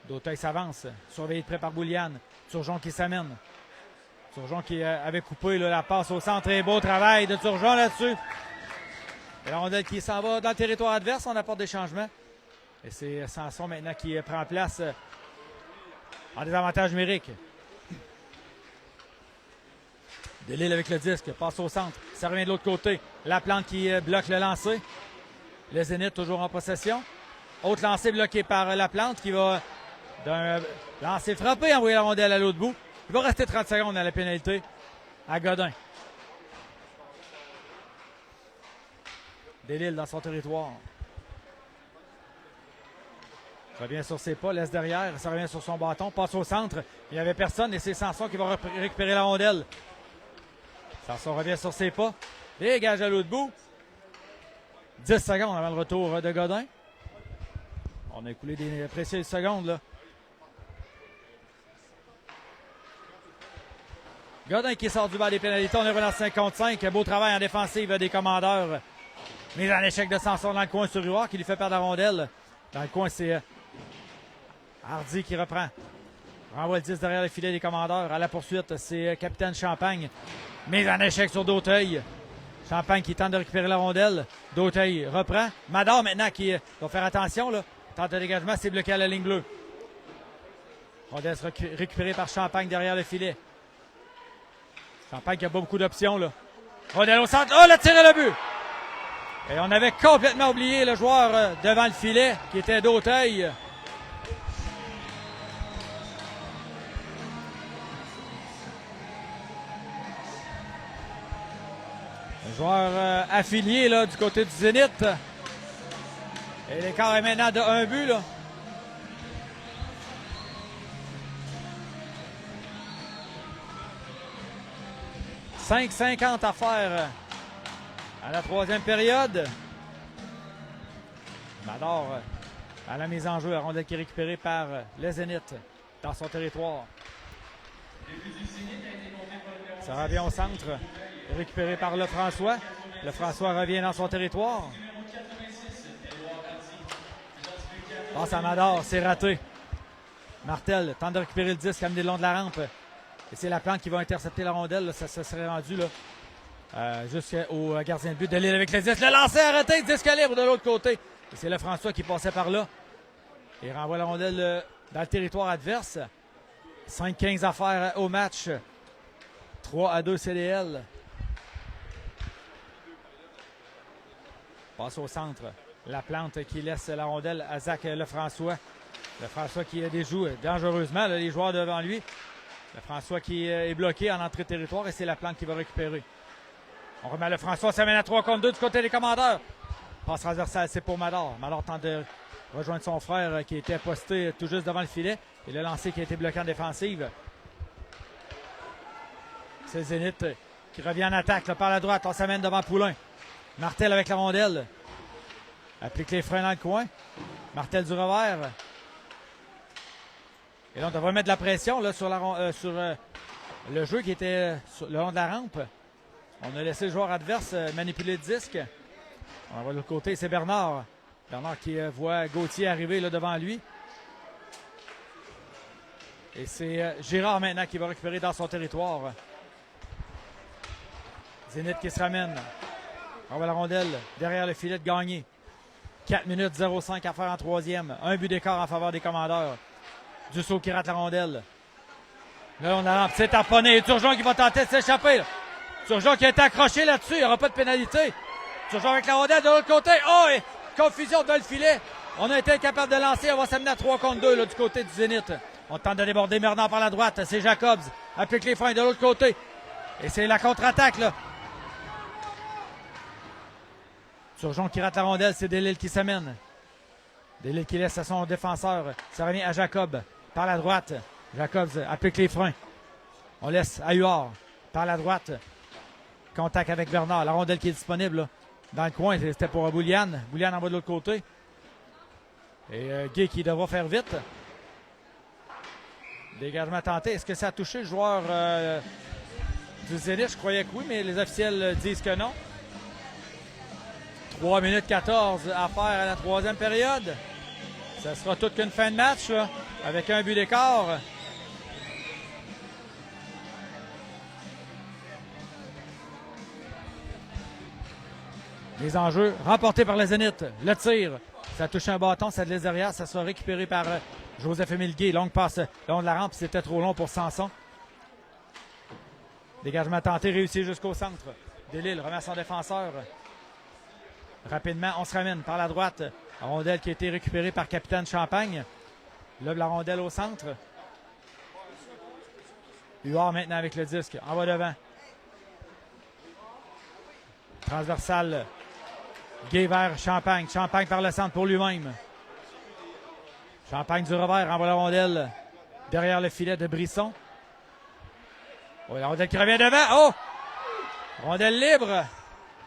D'Auteuil s'avance, surveillé de près par Boulian. Turgeon qui s'amène. Turgeon qui avait coupé là, la passe au centre. Et beau travail de Turgeon là-dessus. Et la rondelle qui s'en va dans le territoire adverse. On apporte des changements. Et c'est Sanson maintenant qui prend place en désavantage numérique. Delisle avec le disque, passe au centre. Ça revient de l'autre côté. Laplante qui bloque le lancer. Le Zénith toujours en possession. Autre lancer bloqué par Laplante qui va d'un lancer frappé, envoyer la rondelle à l'autre bout. Il va rester 30 secondes à la pénalité à Godin. Delisle dans son territoire. Revient sur ses pas, laisse derrière, ça revient sur son bâton, passe au centre. Il n'y avait personne et c'est Sanson qui va récupérer la rondelle. Sanson revient sur ses pas, dégage à l'autre bout. 10 secondes avant le retour de Godin. On a écoulé des précieuses secondes là. Godin qui sort du bas des pénalités, on est dans 55. Beau travail en défensive des commandeurs. Mise en échec de Sanson dans le coin sur Huard qui lui fait perdre la rondelle. Dans le coin, c'est Hardy qui reprend. Renvoie le 10 derrière le filet des commandeurs. À la poursuite, c'est Capitaine Champagne. Mise en échec sur D'Auteuil. Champagne qui tente de récupérer la rondelle. D'Auteuil reprend. Mador maintenant qui doit faire attention. Là. Tente de dégagement, c'est bloqué à la ligne bleue. Rondelle récupérée par Champagne derrière le filet. Champagne qui n'a pas beaucoup d'options. Là. Rondelle au centre. Oh, le tir et le but! Et on avait complètement oublié le joueur devant le filet qui était D'Auteuil. Le joueur affilié là, du côté du Zénith. Et l'écart est maintenant de 1 but. Là. « 5,50 à faire à la troisième période. Mador à la mise en jeu. La rondelle qui est récupérée par le Zénith dans son territoire. Ça revient au centre. Récupéré par Lefrançois. Lefrançois revient dans son territoire. Passe à Mador. C'est raté. Martel tente de récupérer le disque, amené le long de la rampe. Et c'est Laplante qui va intercepter la rondelle. Là. Ça serait rendu là. Jusqu'au gardien de but. Delisle avec le disque. Le lancer arrêté. Disque libre de l'autre côté. Et c'est Lefrançois qui passait par là. Il renvoie la rondelle dans le territoire adverse. 5-15 à faire au match. 3-2 CDL. Passe au centre. Laplante qui laisse la rondelle à Zach Lefrançois. Lefrançois qui déjoue dangereusement là, les joueurs devant lui. Lefrançois qui est bloqué en entrée de territoire et c'est Laplante qui va récupérer. On remet Lefrançois, ça mène à 3 contre 2 du côté des commandeurs. Passe transversale, c'est pour Mador. Mador tente de rejoindre son frère qui était posté tout juste devant le filet. Et le lancer qui a été bloqué en défensive. C'est Zénith qui revient en attaque là, par la droite. On s'amène devant Poulain. Martel avec la rondelle. Applique les freins dans le coin. Martel du revers. Et là, on devrait mettre de la pression là, sur le jeu qui était le long de la rampe. On a laissé le joueur adverse manipuler le disque. On va de l'autre côté, c'est Bernard. Bernard qui voit Gauthier arriver là, devant lui. Et c'est Girard maintenant qui va récupérer dans son territoire. Zénith qui se ramène. On va la rondelle derrière le filet de Gagné. 4 minutes 0,5 à faire en troisième. Un but d'écart en faveur des commandeurs. Dussault qui rate la rondelle. Là, on a c'est tamponné. Turgeon qui va tenter de s'échapper. Turgeon qui a été accroché là-dessus. Il n'y aura pas de pénalité. Turgeon avec la rondelle de l'autre côté. Oh, et confusion dans le filet. On a été incapable de lancer. On va s'amener à 3 contre 2 là, du côté du Zénith. On tente de déborder Bernard par la droite. C'est Jacobs. Applique les freins de l'autre côté. Et c'est la contre-attaque, là. Turgeon qui rate la rondelle. C'est Delisle qui s'amène. Delisle qui laisse à son défenseur. Ça revient à Jacob. Par la droite. Jacobs applique les freins. On laisse à Huard. Par la droite. Contact avec Bernard. La rondelle qui est disponible, là. Dans le coin, c'était pour Boulian. Boulian en bas de l'autre côté. Et Guy qui devra faire vite. Dégagement tenté. Est-ce que ça a touché le joueur du Zénith? Je croyais que oui, mais les officiels disent que non. 3 minutes 14 à faire à la troisième période. Ça sera toute qu'une fin de match, là, avec un but d'écart. Les enjeux remportés par le Zénith. Le tir, ça touche un bâton, ça laisse derrière. Ça sera récupéré par Joseph-Émile Guay. Longue passe le long de la rampe, c'était trop long pour Sanson. Dégagement tenté, réussi jusqu'au centre. Delisle remet son défenseur. Rapidement, on se ramène par la droite. La rondelle qui a été récupérée par Capitaine Champagne. Là, la rondelle au centre. Huard maintenant avec le disque. En bas devant. Transversal. Guay vers Champagne. Champagne par le centre pour lui-même. Champagne du revers envoie la rondelle derrière le filet de Brisson. Oh, la rondelle qui revient devant. Oh! Rondelle libre.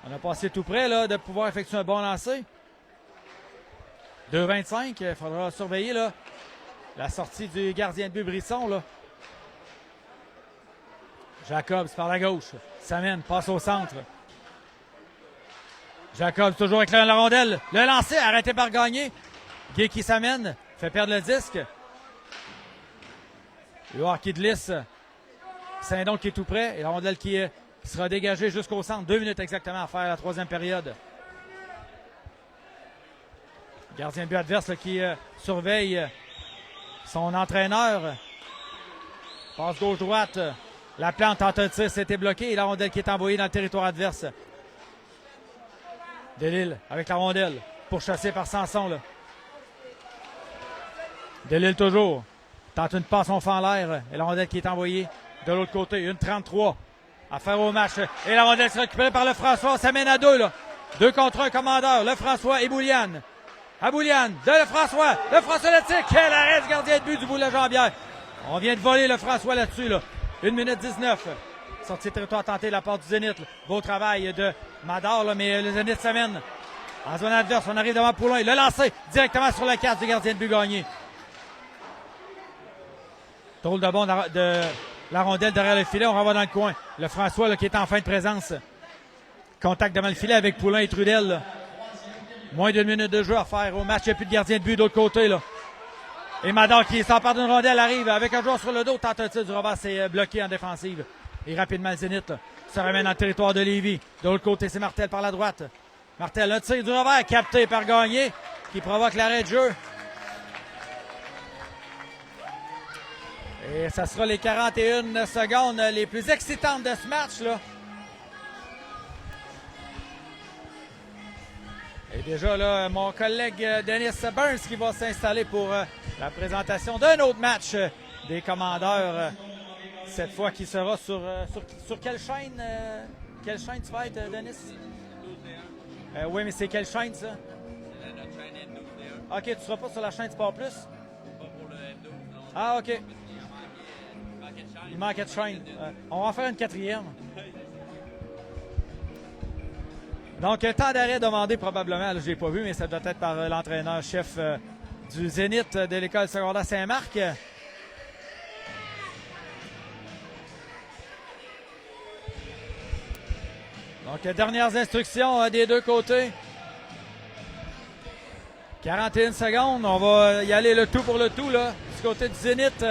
On a passé tout près là, de pouvoir effectuer un bon lancer. 2,25. Il faudra surveiller là, la sortie du gardien de but Brisson. Là. Jacobs par la gauche. S'amène, passe au centre. Jacobs toujours avec la rondelle. Le lancer arrêté par Gagné. Guay qui s'amène. Fait perdre le disque. Huard qui glisse. Saint-Don qui est tout près. Et la rondelle qui sera dégagée jusqu'au centre. 2 minutes exactement à faire la troisième période. Gardien de but adverse là, qui surveille son entraîneur. Passe gauche-droite. La plante tente un tir, c'était bloqué. Et la rondelle qui est envoyée dans le territoire adverse. Delisle avec la rondelle. Pourchassé par Sanson. Là. Delisle toujours. Tente une passe, on fait en l'air. Et la rondelle qui est envoyée de l'autre côté. 1,33 à faire au match. Et la rondelle sera récupérée par le François. Ça mène à 2. Là. 2 contre 1 commandeur. Le François et Boulian. À Boulian. De le François. Le François le tir. Quel arrêt du gardien de but du Boulay-Jambière. On vient de voler le François là-dessus. Là. 1 minute 19. Sortie de territoire tentée de la part du Zénith. Là. Beau travail de Madar, là, mais le Zénith s'amène. En zone adverse, on arrive devant Poulain. Le lancer directement sur le casque du gardien de but Gagné. Drôle de bon de la rondelle derrière le filet. On renvoie dans le coin. Le François là, qui est en fin de présence. Contact devant le filet avec Poulain et Trudel. Là. Moins d'1 minute de jeu à faire au match. Il n'y a plus de gardien de but de l'autre côté. Là. Et Madar qui s'empare d'une rondelle arrive avec un joueur sur le dos. Tente un tir du revers. C'est bloqué en défensive. Et rapidement le Zénith là, se ramène dans le territoire de Lévis. De l'autre côté, c'est Martel par la droite. Martel, un tir du revers capté par Gagné qui provoque l'arrêt de jeu. Et ça sera les 41 secondes les plus excitantes de ce match. Là. Et déjà, là, mon collègue Dennis Burns qui va s'installer pour la présentation d'un autre match des commandeurs. Cette fois qui sera sur quelle chaîne tu vas être, Denis? Oui, mais c'est quelle chaîne, ça? C'est notre chaîne N12. OK, tu ne seras pas sur la chaîne Sport Plus? Pas pour le N12, non. Ah, OK. Il manquait de chaîne. Il manquait de chaîne. On va en faire une 4e. Donc, un temps d'arrêt demandé probablement, je n'ai pas vu, mais ça doit être par l'entraîneur-chef du Zénith de l'école secondaire Saint-Marc. Donc, dernières instructions des deux côtés. 41 secondes. On va y aller le tout pour le tout, là, du côté du Zénith.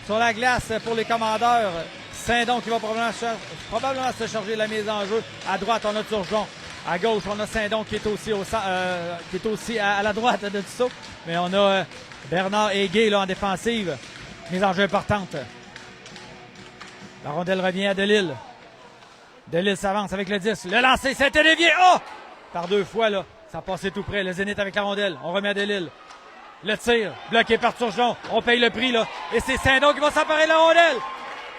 Sur la glace pour les commandeurs. Saint-Don qui va probablement se charger de la mise en jeu. À droite, on a Turgeon. À gauche, on a Saint-Don qui est aussi, à la droite de Tissot. Mais on a Bernard et Guay là, en défensive. Mise en jeu importante. La rondelle revient à Delisle. Delisle s'avance avec le 10. Le lancer, c'était dévié. Oh! Par 2 fois, là. Ça a passé tout près. Le Zénith avec la rondelle. On remet à Delisle. Le tir, bloqué par Turgeon. On paye le prix, là. Et c'est Saint-Don qui va s'emparer de la rondelle.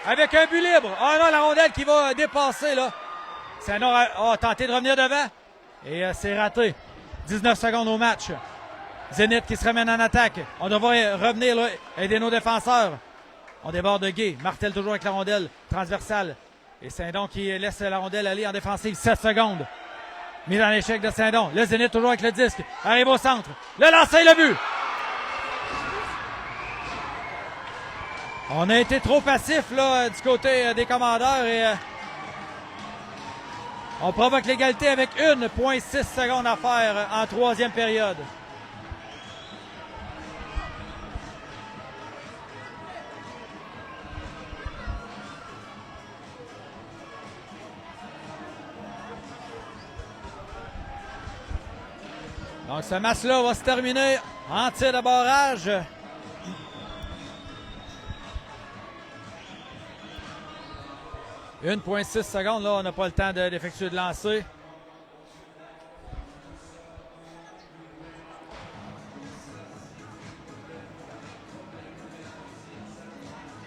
Avec un but libre. Ah non, la rondelle qui va dépasser, là. Saint-Don a tenté de revenir devant. Et c'est raté. 19 secondes au match. Zénith qui se ramène en attaque. On devrait revenir, là, aider nos défenseurs. On déborde de Guay. Martel toujours avec la rondelle transversale. Et Saint-Don qui laisse la rondelle aller en défensive. 7 secondes. Mise en échec de Saint-Don. Le Zénith toujours avec le disque. Arrive au centre. Le lancer, le but. On a été trop passif là, du côté des commandeurs et on provoque l'égalité avec 1,6 secondes à faire en troisième période. Donc ce match-là va se terminer en tir de barrage. « 1,6 secondes, là, on n'a pas le temps d'effectuer de lancer.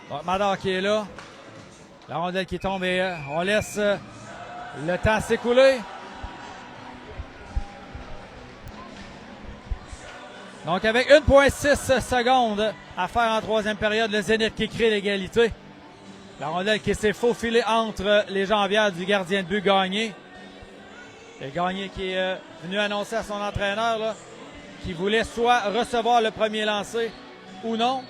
Bon, Madar qui est là. La rondelle qui tombe et on laisse le temps s'écouler. Donc avec 1,6 secondes à faire en troisième période, le Zénith qui crée l'égalité. La rondelle qui s'est faufilée entre les jambières du gardien de but Gagné. Et Gagné qui est venu annoncer à son entraîneur là, qu'il voulait soit recevoir le premier lancer ou non.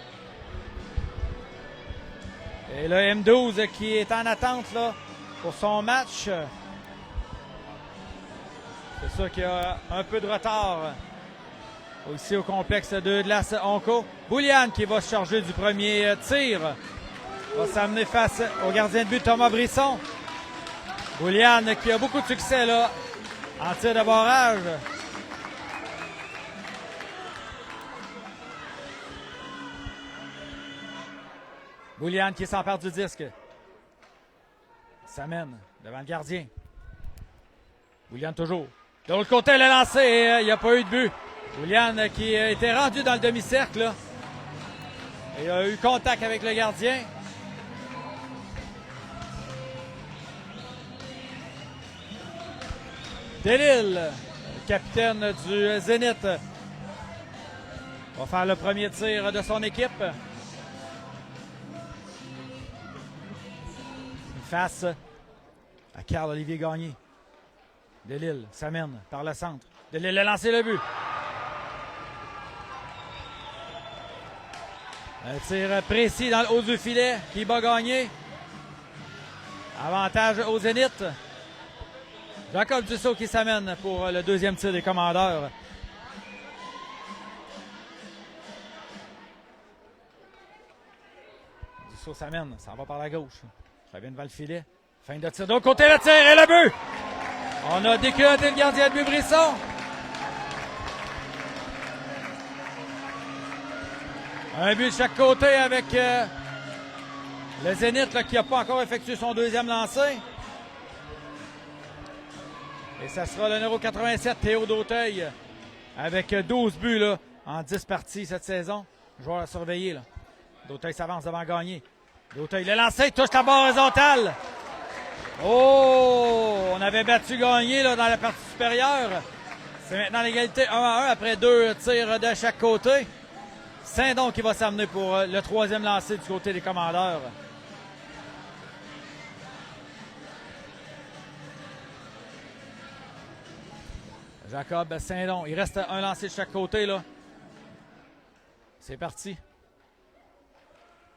Et le M12 qui est en attente là, pour son match. C'est sûr qu'il y a un peu de retard aussi au complexe de glace Onco. Boulian qui va se charger du premier tir. Va s'amener face au gardien de but Thomas Brisson. Boulian qui a beaucoup de succès là, en tir de barrage. Boulian qui s'empare du disque. S'amène devant le gardien. Boulian toujours. De l'autre côté, le lancé et il n'y a pas eu de but. Boulian qui était rendu dans le demi-cercle là, et a eu contact avec le gardien. Delille, capitaine du Zénith, va faire le premier tir de son équipe. Face à Carl-Olivier Gagné. Delille s'amène par le centre. Delille a lancé le but. Un tir précis dans le haut du filet qui bat Gagné. Avantage au Zénith. Jacob Dussault qui s'amène pour le deuxième tir des Commandeurs. Dussault s'amène, ça va par la gauche. Revient devant le filet. Fin de tir de l'autre côté, le tir et le but! On a déculoté le gardien de but Brisson. Un but de chaque côté avec le Zénith là, qui n'a pas encore effectué son deuxième lancer. Et ça sera le numéro 87, Théo Dauteuil, avec 12 buts là, en 10 parties cette saison. Joueur à surveiller. Là. Dauteuil s'avance devant Gagné. Dauteuil le lancé, touche la barre horizontale. Oh! On avait battu Gagné là, dans la partie supérieure. C'est maintenant l'égalité 1-1 après 2 tirs de chaque côté. Saint-Don qui va s'amener pour le troisième lancer du côté des Commandeurs. Jacob Saint-Don. Il reste un lancer de chaque côté. Là. C'est parti.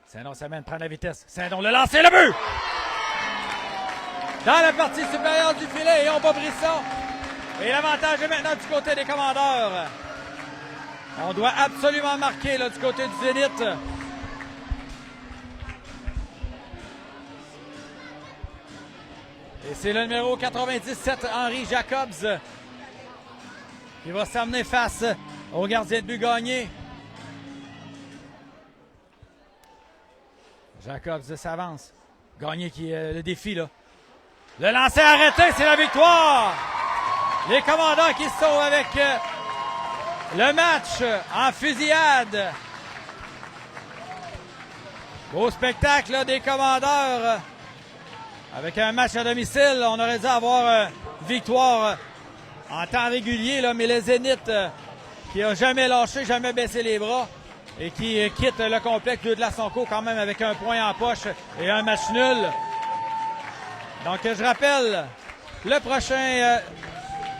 Saint-Don s'amène, prend la vitesse. Saint-Don le lancer, le but! Dans la partie supérieure du filet et on bat Brisson. Et l'avantage est maintenant du côté des Commandeurs. On doit absolument marquer là, du côté du Zénith. Et c'est le numéro 97, Henri Jacobs, qui va s'amener face au gardien de but Gagné. Jacobs s'avance. Gagné qui est le défi là. Le lancer arrêté, c'est la victoire! Les Commandants qui se sauvent avec le match en fusillade. Beau spectacle là, des Commandeurs. Avec un match à domicile, on aurait dû avoir victoire en temps régulier, là, mais le Zénith qui a jamais lâché, jamais baissé les bras et qui quitte le complexe de la Sonco quand même avec un point en poche et un match nul. Donc je rappelle, le prochain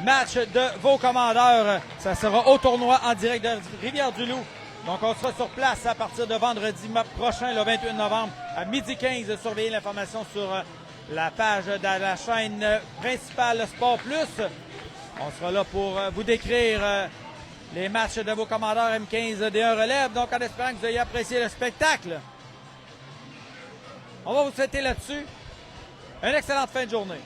match de vos Commandeurs, ça sera au tournoi en direct de Rivière-du-Loup. Donc on sera sur place à partir de vendredi prochain, le 28 novembre, à 12h15. Surveillez l'information sur la page de la chaîne principale Sport Plus. On sera là pour vous décrire les matchs de vos Commandeurs M15 D1 relève. Donc en espérant que vous ayez apprécié le spectacle. On va vous souhaiter là-dessus une excellente fin de journée.